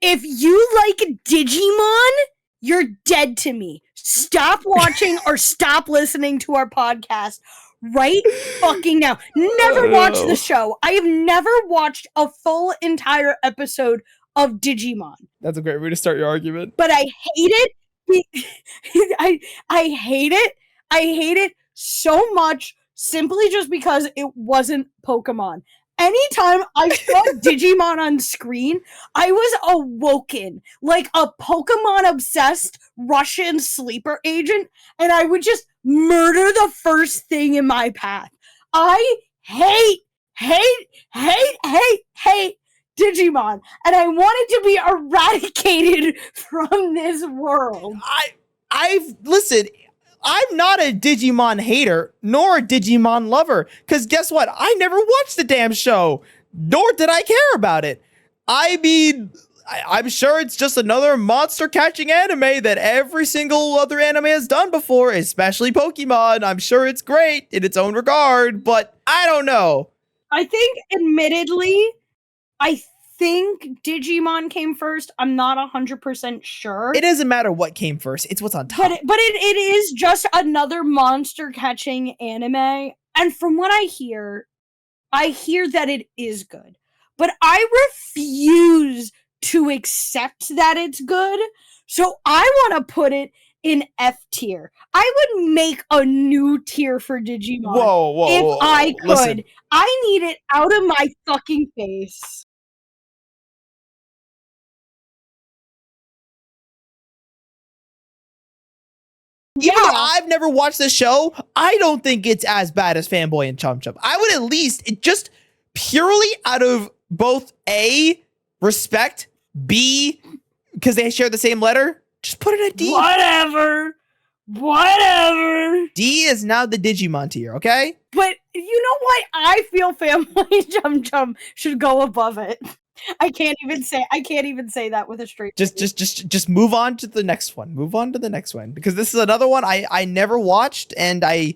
If you like Digimon, you're dead to me. Stop watching or stop listening to our podcast right fucking now. Never watch the show. I have never watched a full entire episode of Digimon. That's a great way to start your argument. But I hate it. I hate it. I hate it so much simply just because it wasn't Pokemon. Anytime I saw Digimon on screen, I was awoken like a Pokemon obsessed Russian sleeper agent, and I would just murder the first thing in my path. I hate Digimon, and I want it to be eradicated from this world. Listen, I'm not a Digimon hater, nor a Digimon lover, because guess what? I never watched the damn show, nor did I care about it. I mean, I'm sure it's just another monster catching anime that every single other anime has done before, especially Pokemon. I'm sure it's great in its own regard, but I don't know. I think, admittedly, I think Digimon came first. I'm not 100% sure. It doesn't matter what came first. It's what's on top. But it is just another monster catching anime. And from what I hear that it is good. But I refuse to accept that it's good. So I want to put it in F tier. I would make a new tier for Digimon if I could. Listen. I need it out of my fucking face. Even though I've never watched the show, I don't think it's as bad as Fanboy and Chum Chum. I would at least, just purely out of both A, respect, B, because they share the same letter, just put it at D. Whatever. D is now the Digimon tier, okay? But you know what? I feel Fanboy Chum Chum should go above it. I can't even say that with a straight face. Just move on to the next one. Move on to the next one, because this is another one I never watched, and I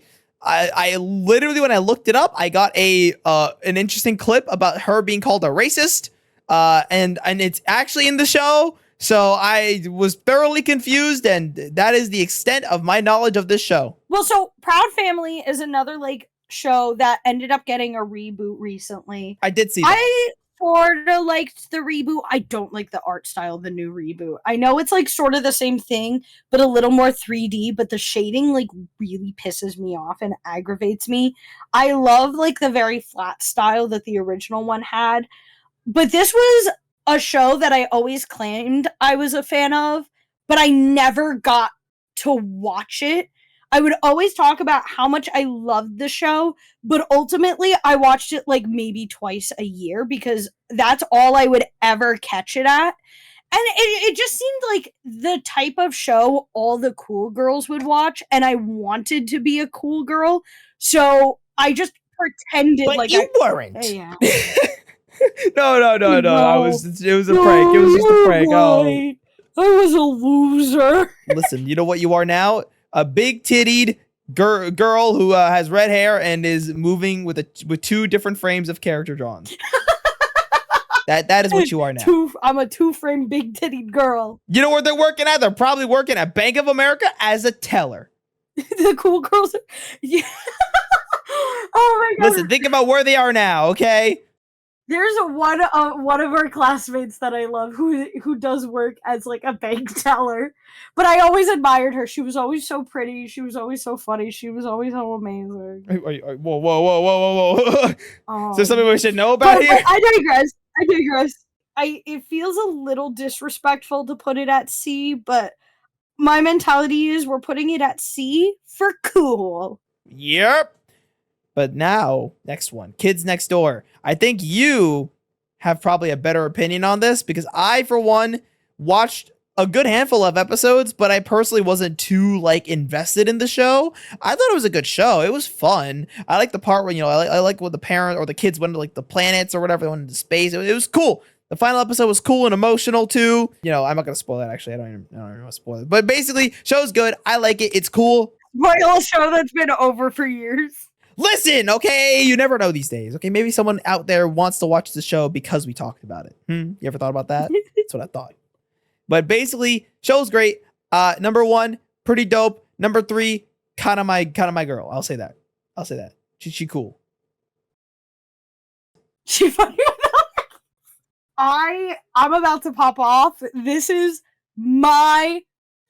literally, when I looked it up, I got an interesting clip about her being called a racist, and it's actually in the show. So I was thoroughly confused, and that is the extent of my knowledge of this show. Well, so Proud Family is another show that ended up getting a reboot recently. I did see that. I sort of liked the reboot. I don't like the art style of the new reboot. I know it's sort of the same thing, but a little more 3D, but the shading really pisses me off and aggravates me. I love the very flat style that the original one had, but this was a show that I always claimed I was a fan of, but I never got to watch it. I would always talk about how much I loved the show, but ultimately I watched it maybe twice a year because that's all I would ever catch it at. And it just seemed like the type of show all the cool girls would watch, and I wanted to be a cool girl, so I just pretended but you weren't. Yeah. No. It was a prank. It was just a prank. I was a loser. Listen, you know what you are now? A big-tittied girl who has red hair and is moving with two different frames of character drawn. That is what you are now. I'm a 2-frame big-tittied girl. You know where they're working at? They're probably working at Bank of America as a teller. The cool girls. Yeah. Oh my god. Listen, think about where they are now, okay? There's one of our classmates that I love who does work as a bank teller, but I always admired her. She was always so pretty. She was always so funny. She was always so amazing. Whoa! Is there something we should know about here? But I digress. It feels a little disrespectful to put it at C, but my mentality is we're putting it at C for cool. Yep. But now, next one, Kids Next Door. I think you have probably a better opinion on this because I, for one, watched a good handful of episodes, but I personally wasn't too invested in the show. I thought it was a good show. It was fun. I like the part where, I like when the parent or the kids went to the planets or whatever, they went into space. It was cool. The final episode was cool and emotional too. I'm not going to spoil that actually. I don't even want to spoil it. But basically, show's good. I like it. It's cool. Royal show that's been over for years. Listen, okay, you never know these days. Okay, maybe someone out there wants to watch the show because we talked about it. You ever thought about that? That's what I thought. But basically, show's great. Number 1, pretty dope. Number 3, kind of my girl. I'll say that. She cool. She funny. I'm about to pop off. This is my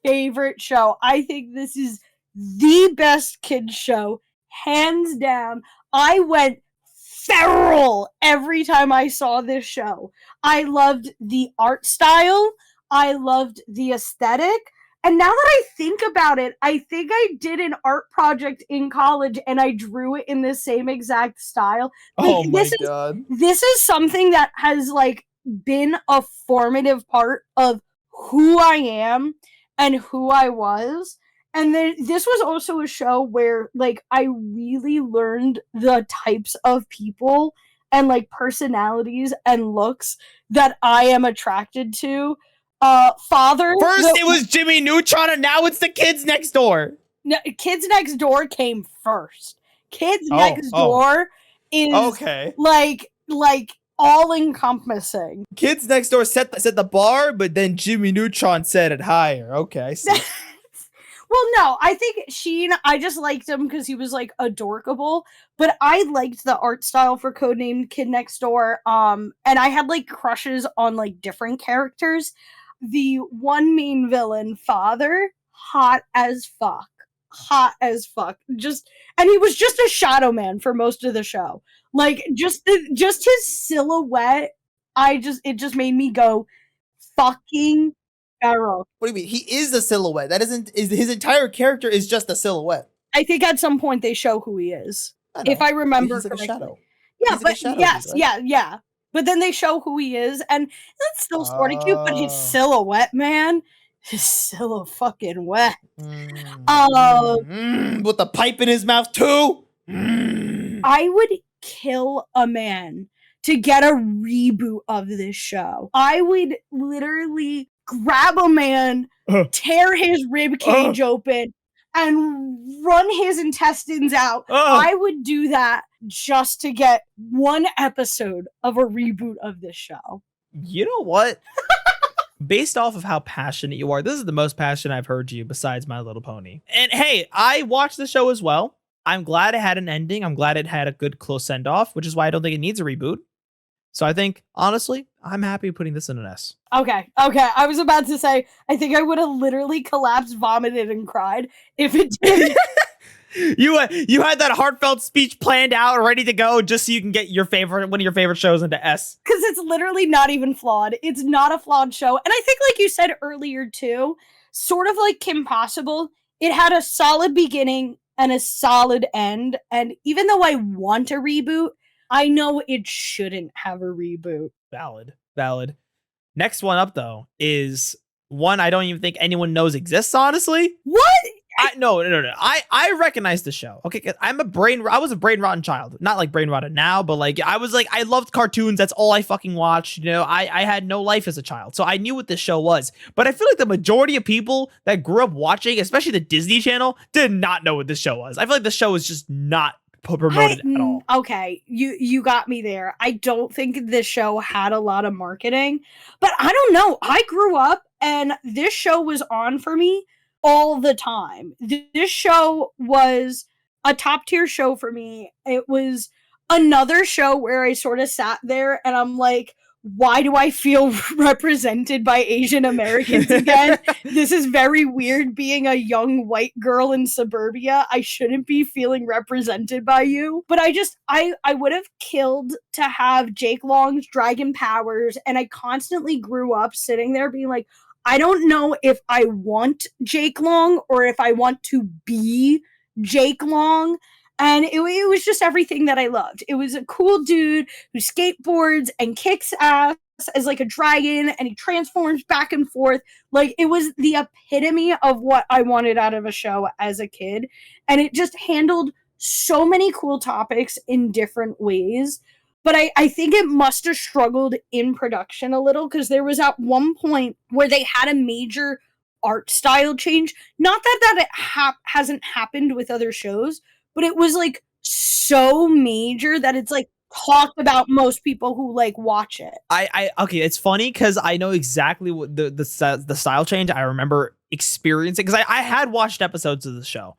favorite show. I think this is the best kids show, hands down. I went feral every time I saw this show. I loved the art style. I loved the aesthetic. And now that I think about it, I think I did an art project in college and I drew it in the same exact style. Like, Oh my god. This is something that has like been a formative part of who I am and who I was. And then this was also a show where like I really learned the types of people and like personalities and looks that I am attracted to. Father. First it was Jimmy Neutron, and now it's the Kids Next Door. No, Kids Next Door came first. Kids Next Door is okay. like all encompassing. Kids Next Door set the bar, but then Jimmy Neutron set it higher. Okay, I see. Well, no, I think I just liked him because he was like adorkable, but I liked the art style for Codenamed Kid Next Door. And I had like crushes on like different characters. The one main villain, Father, hot as fuck. Hot as fuck. And he was just a shadow man for most of the show. Like just his silhouette, it just made me go fucking feral. What do you mean? He is the silhouette. That isn't his entire character is just a silhouette. I think at some point they show who he is. If I remember he's like correctly. a shadow. Yeah, he's like but a shadow yes, piece, right? yeah. But then they show who he is, and that's still sort of cute, but his silhouette, man. His silhouette fucking wet. With the pipe in his mouth too. I would kill a man to get a reboot of this show. I would literally grab a man, tear his rib cage open, and run his intestines out. I would do that just to get one episode of a reboot of this show. You know what? Based off of how passionate you are, this is the most passionate I've heard you besides My Little Pony. And hey, I watched the show as well. I'm glad it had an ending. I'm glad it had a good close send off, which is why I don't think it needs a reboot. So I think, honestly, I'm happy putting this in an S. Okay. I was about to say, I think I would have literally collapsed, vomited, and cried if it didn't. You had that heartfelt speech planned out, ready to go, just so you can get one of your favorite shows into S. Because it's literally not even flawed. It's not a flawed show. And I think, like you said earlier, too, sort of like Kim Possible, it had a solid beginning and a solid end. And even though I want a reboot, I know it shouldn't have a reboot. Valid. Next one up, though, is one I don't even think anyone knows exists, honestly. What? No. I recognize the show. Okay, I was a brain rotten child. Not like brain rotted now, but like I loved cartoons. That's all I fucking watched. You know, I had no life as a child, so I knew what this show was. But I feel like the majority of people that grew up watching, especially the Disney Channel, did not know what this show was. I feel like the show was just not promoted at all. Okay, you got me there. I don't think this show had a lot of marketing, but I don't know. I grew up and this show was on for me all the time. This show was a top tier show for me. It was another show where I sort of sat there and I'm like, why do I feel represented by Asian Americans again? This is very weird being a young white girl in suburbia. I shouldn't be feeling represented by you. But I would have killed to have Jake Long's dragon powers. And I constantly grew up sitting there being like, I don't know if I want Jake Long or if I want to be Jake Long. And it was just everything that I loved. It was a cool dude who skateboards and kicks ass as like a dragon and he transforms back and forth. Like it was the epitome of what I wanted out of a show as a kid. And it just handled so many cool topics in different ways. But I think it must have struggled in production a little because there was at one point where they had a major art style change. Not that it hasn't happened with other shows, but it was like so major that it's like talked about most people who like watch it. Okay, it's funny because I know exactly what the style change. I remember experiencing because I had watched episodes of the show.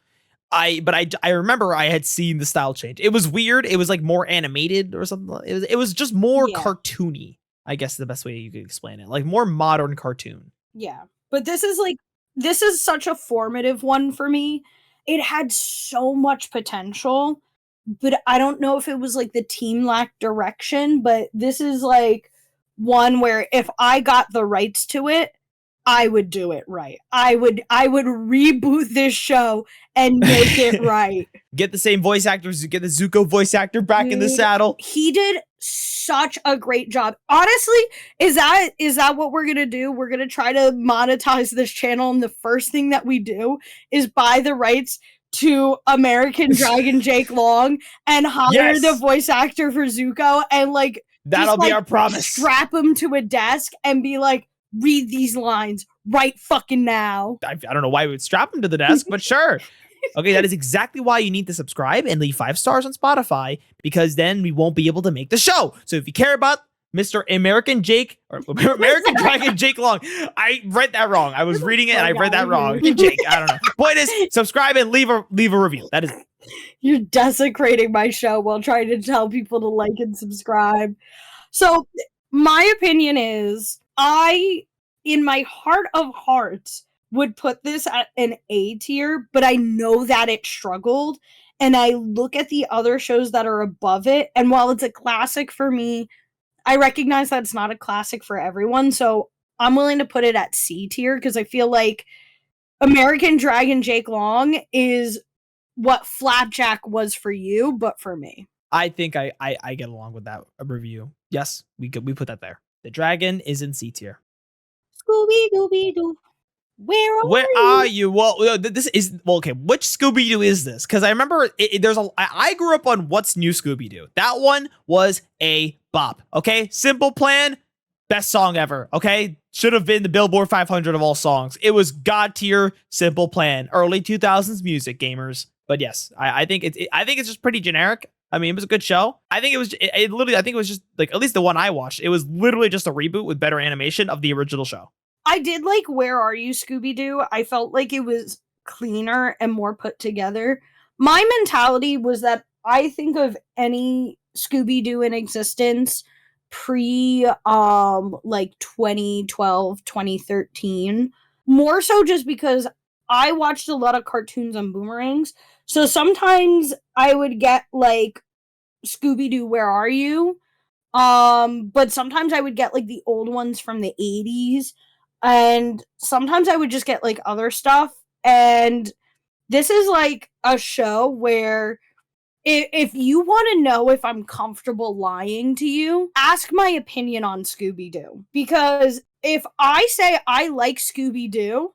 I remember I had seen the style change. It was weird. It was like more animated or something. It was just more cartoony. I guess the best way you could explain it, like more modern cartoon. Yeah, but this is such a formative one for me. It had so much potential, but I don't know if it was like the team lacked direction, but this is like one where if I got the rights to it, I would do it right. I would reboot this show and make it right. Get the same voice actors, get the Zuko voice actor back in the saddle. He did such a great job. Honestly, is that what we're gonna do? We're gonna try to monetize this channel, and the first thing that we do is buy the rights to American Dragon Jake Long and hire the voice actor for Zuko, and like that'll be our promise. Strap him to a desk and be like, read these lines right fucking now. I don't know why we would strap him to the desk, but sure. Okay, that is exactly why you need to subscribe and leave 5 stars on Spotify, because then we won't be able to make the show. So if you care about Mr. American Jake, or American Dragon Jake Long, I read that wrong. I was reading it and I read that wrong. Jake, I don't know. Point is, subscribe and leave a review. That is it. You're desecrating my show while trying to tell people to like and subscribe. So my opinion is, I, in my heart of hearts, would put this at an A tier, but I know that it struggled, and I look at the other shows that are above it, and while it's a classic for me, I recognize that it's not a classic for everyone, so I'm willing to put it at C tier, because I feel like American Dragon Jake Long is what Flapjack was for you, but for me. I think I get along with that review. Yes, we put that there. The dragon is in C tier. Scooby-Dooby-Doo. Where are you? Well, this is okay. Which Scooby-Doo is this? Because I remember I grew up on What's New Scooby-Doo. That one was a bop. Okay, Simple Plan, best song ever. Okay, should have been the Billboard 500 of all songs. It was god tier. Simple Plan, early 2000s music, gamers. But yes, I think it's just pretty generic. I mean, it was a good show. I think it was literally. I think it was just like, at least the one I watched, it was literally just a reboot with better animation of the original show. I did like Where Are You, Scooby-Doo? I felt like it was cleaner and more put together. My mentality was that I think of any Scooby-Doo in existence pre like 2012, 2013. More so just because I watched a lot of cartoons on Boomerangs. So sometimes I would get like Scooby-Doo, Where Are You? But sometimes I would get like the old ones from the 80s. And sometimes I would just get like other stuff. And this is like a show where if you want to know if I'm comfortable lying to you, ask my opinion on Scooby-Doo. Because if I say I like Scooby-Doo,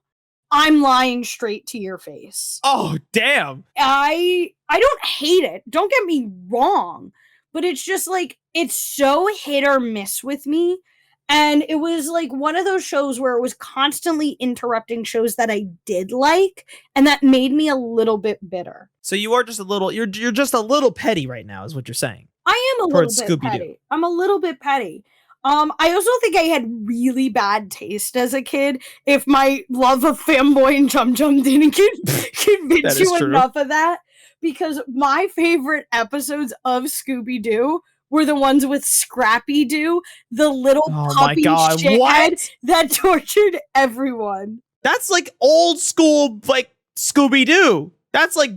I'm lying straight to your face. Oh, damn. I don't hate it. Don't get me wrong. But it's just like, it's so hit or miss with me. And it was like one of those shows where it was constantly interrupting shows that I did like, and that made me a little bit bitter. So you are just a little, you're just a little petty right now, is what you're saying. I am a little bit petty. I'm a little bit petty. I also think I had really bad taste as a kid. If my love of Fanboy and Chum Chum didn't convince you enough of that, because my favorite episodes of Scooby-Doo were the ones with Scrappy Doo, the little puppy shithead that tortured everyone. That's like old school, like Scooby-Doo. That's like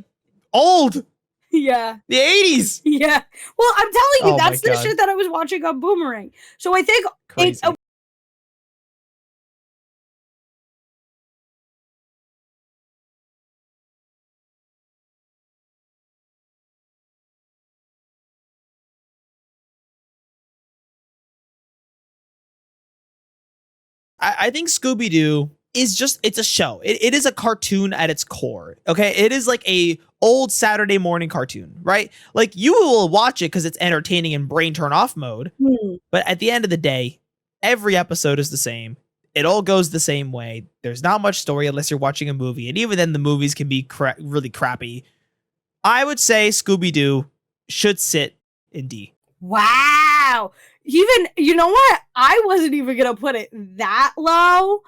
old. Yeah. The 80s. Yeah. Well, I'm telling you, that's the shit that I was watching on Boomerang. So I think crazy. I think Scooby-Doo is just, it's a show. It is a cartoon at its core. Okay. It is like a old Saturday morning cartoon, right? Like you will watch it because it's entertaining in brain turn off mode. But at the end of the day, every episode is the same. It all goes the same way. There's not much story unless you're watching a movie. And even then the movies can be really crappy. I would say Scooby-Doo should sit in D. Wow. Even, you know what? I wasn't even going to put it that low,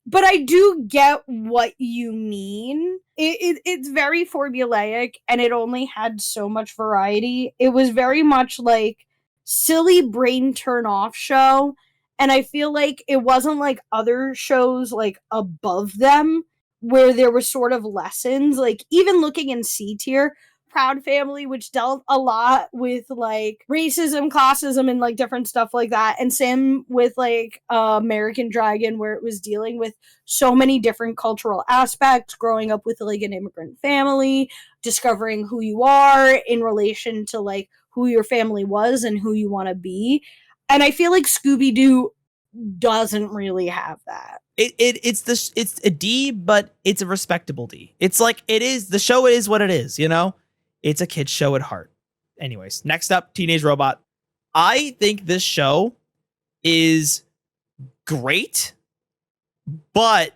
but I do get what you mean. It's very formulaic, and it only had so much variety. It was very much like silly brain turn off show, and I feel like it wasn't like other shows like above them where there were sort of lessons, like even looking in C tier, Proud Family, which dealt a lot with like racism, classism, and like different stuff like that. And same with like American Dragon, where it was dealing with so many different cultural aspects, growing up with like an immigrant family, discovering who you are in relation to like who your family was and who you want to be. And I feel like Scooby-Doo doesn't really have that. It's a D, but it's a respectable D. It's like the show is what it is, you know? It's a kid's show at heart. Anyways, next up, Teenage Robot. I think this show is great, but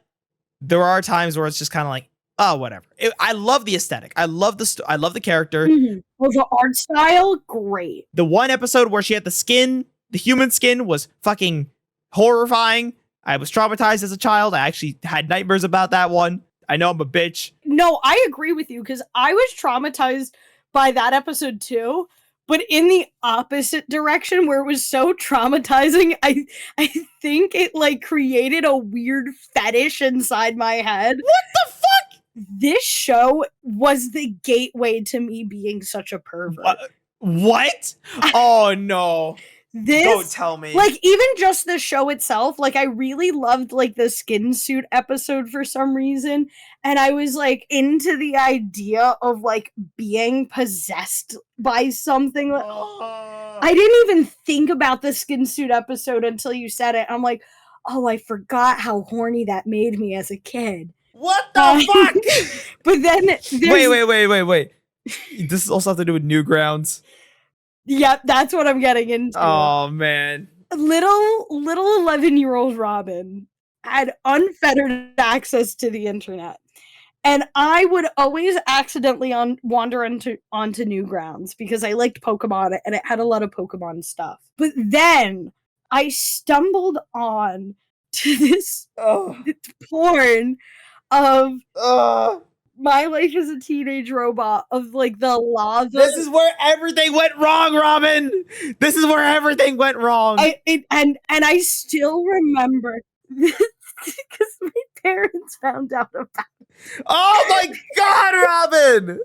there are times where it's just kind of like, oh, whatever. I love the aesthetic. I love the character. Mm-hmm. Well, the art style, great. The one episode where she had the human skin was fucking horrifying. I was traumatized as a child. I actually had nightmares about that one. I know I'm a bitch. No, I agree with you because I was traumatized by that episode too, but in the opposite direction where it was so traumatizing, I think it like created a weird fetish inside my head. What the fuck? This show was the gateway to me being such a pervert. What? Oh no. Don't tell me. Like, even just the show itself, like, I really loved, like, the skin suit episode for some reason, and I was, like, into the idea of, like, being possessed by something. I didn't even think about the skin suit episode until you said it. I'm like, oh, I forgot how horny that made me as a kid. What the fuck? But then... Wait. This also have to do with Newgrounds. Yep, that's what I'm getting into. Oh, man. Little 11-year-old Robyn had unfettered access to the internet. And I would always accidentally wander onto Newgrounds because I liked Pokemon and it had a lot of Pokemon stuff. But then I stumbled on to this porn of... My Life as a Teenage Robot, of like the lava. This is where everything went wrong, Robyn. This is where everything went wrong. And I still remember because my parents found out about it. Oh my god, Robyn!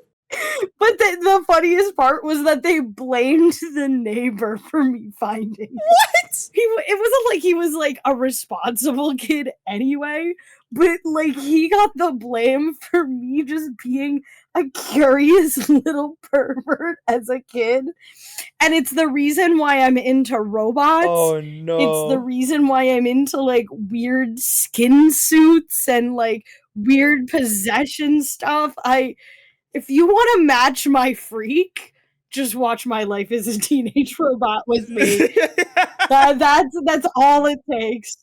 But the funniest part was that they blamed the neighbor for me finding what? It wasn't like he was like a responsible kid anyway, but like he got the blame for me just being a curious little pervert as a kid. And it's the reason why I'm into robots. Oh no. It's the reason why I'm into like weird skin suits and like weird possession stuff. If you want to match my freak, just watch My Life as a Teenage Robot with me. That's all it takes.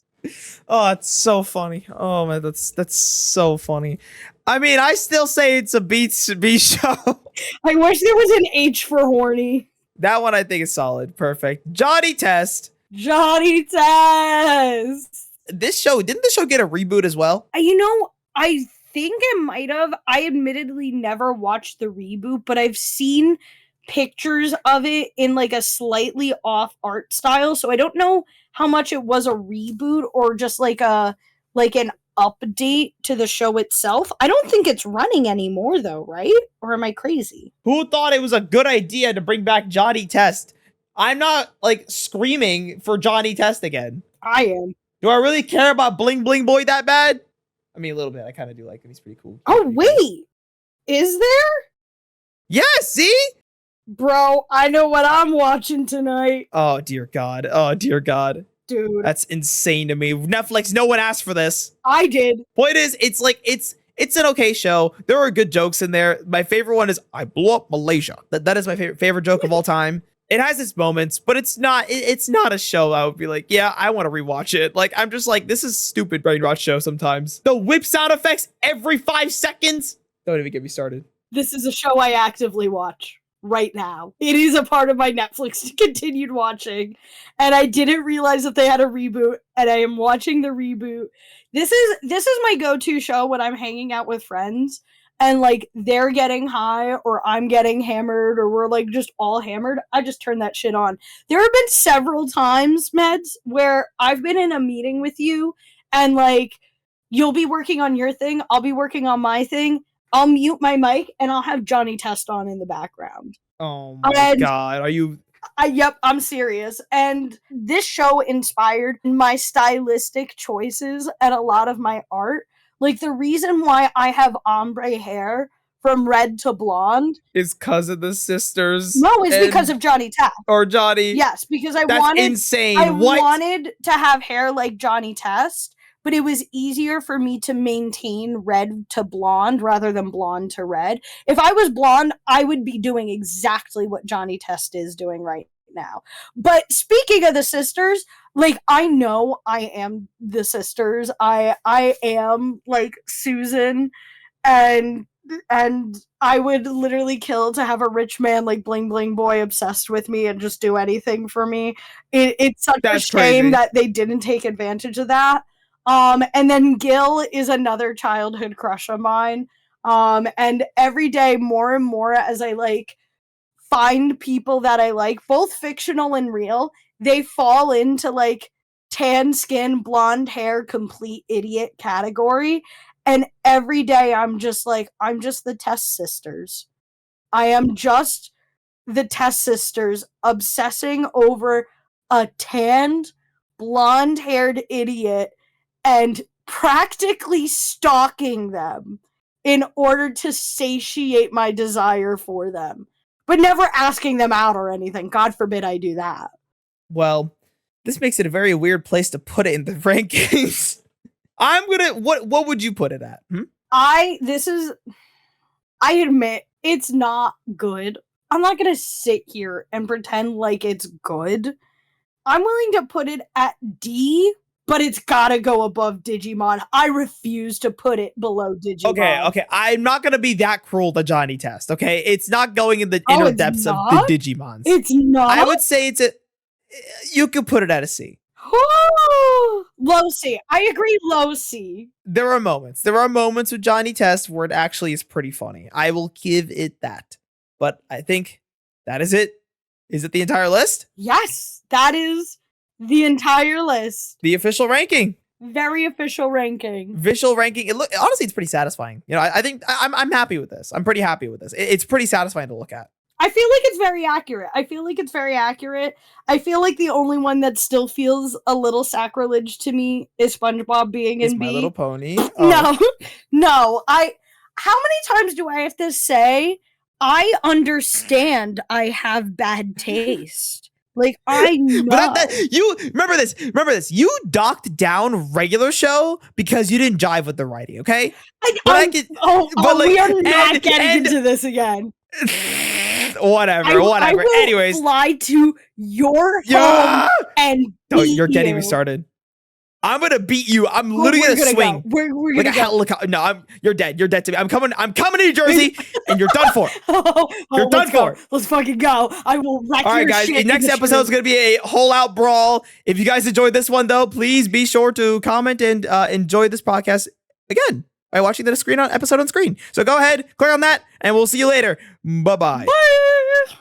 Oh, it's so funny. Oh man, that's so funny. I mean, I still say it's a B show. I wish there was an H for horny. That one I think is solid. Perfect. Johnny Test. Johnny Test. Didn't this show get a reboot as well? I think it might have. I admittedly never watched the reboot, but I've seen pictures of it in like a slightly off art style, so I don't know how much it was a reboot or just like an update to the show itself. I don't think it's running anymore though, right? Or am I crazy? Who thought it was a good idea to bring back Johnny Test? I'm not like screaming for Johnny Test again. I am. Do I really care about Bling Bling Boy that bad? I mean, a little bit. I kind of do like him. He's pretty cool. Oh, wait. Is there? Yeah, see? Bro, I know what I'm watching tonight. Oh, dear God. Oh, dear God. Dude. That's insane to me. Netflix, no one asked for this. I did. Point is, it's an okay show. There are good jokes in there. My favorite one is, I blew up Malaysia. That is my favorite joke of all time. It has its moments, but it's not a show I would be like, yeah, I want to rewatch it. Like, I'm just like, this is stupid brain rot show sometimes. The whip sound effects every 5 seconds. Don't even get me started. This is a show I actively watch right now. It is a part of my Netflix continued watching. And I didn't realize that they had a reboot, and I am watching the reboot. This is my go-to show when I'm hanging out with friends. And, like, they're getting high, or I'm getting hammered, or we're, like, just all hammered. I just turn that shit on. There have been several times, Medz, where I've been in a meeting with you, and, like, You'll be working on your thing. I'll be working on my thing. I'll mute my mic and I'll have Johnny Test on in the background. Oh my God. Are you? Yep, I'm serious. And this show inspired my stylistic choices and a lot of my art. Like, the reason why I have ombre hair from red to blonde is because of the sisters. No, it's because of Johnny Test. Or Johnny. Yes, because I That's wanted insane. I What? wanted to have hair like Johnny Test, but it was easier for me to maintain red to blonde rather than blonde to red. If I was blonde, I would be doing exactly what Johnny Test is doing right now. But speaking of the sisters, like, I know I am the sisters. I am like Susan, and I would literally kill to have a rich man like Bling Bling Boy obsessed with me and just do anything for me. It's such a shame that they didn't take advantage of that. And then Gil is another childhood crush of mine. And every day more and more as I like find people that I like, both fictional and real, they fall into like tan skin, blonde hair, complete idiot category. And every day I'm just the Test sisters. I am just the Test sisters obsessing over a tanned, blonde-haired idiot and practically stalking them in order to satiate my desire for them. But never asking them out or anything. God forbid I do that. Well, this makes it a very weird place to put it in the rankings. What would you put it at? I admit it's not good. I'm not gonna sit here and pretend like it's good. I'm willing to put it at D, but it's gotta go above Digimon. I refuse to put it below Digimon. Okay. I'm not gonna be that cruel to Johnny Test, okay? It's not going in the inner depths of the Digimons. It's not? I would say you could put it at a C. Low C. I agree, low C. There are moments with Johnny Test where it actually is pretty funny. I will give it that. But I think that is it. Is it the entire list? Yes, that is the entire list. The official ranking. Very official ranking. Visual ranking. Honestly, it's pretty satisfying. You know, I think I'm happy with this. I'm pretty happy with this. It's pretty satisfying to look at. I feel like it's very accurate. I feel like the only one that still feels a little sacrilege to me is SpongeBob being in B. My Little Pony. Oh. No. How many times do I have to say I understand I have bad taste? Like, I know. But you remember this. You docked down regular show because you didn't jive with the writing, okay? We are not getting into this again. Whatever. I will Anyways, fly to your home and beat you're getting you. me started. I'm gonna beat you. I'm literally gonna swing. We're gonna go. No, you're dead. You're dead to me. I'm coming to New Jersey, and you're done for. You're done for. Let's fucking go. I will wreck your shit. All right, guys. The next episode is gonna be a whole out brawl. If you guys enjoyed this one, though, please be sure to comment and enjoy this podcast again by watching the episode on screen. So go ahead, click on that, and we'll see you later. Bye-bye. Bye.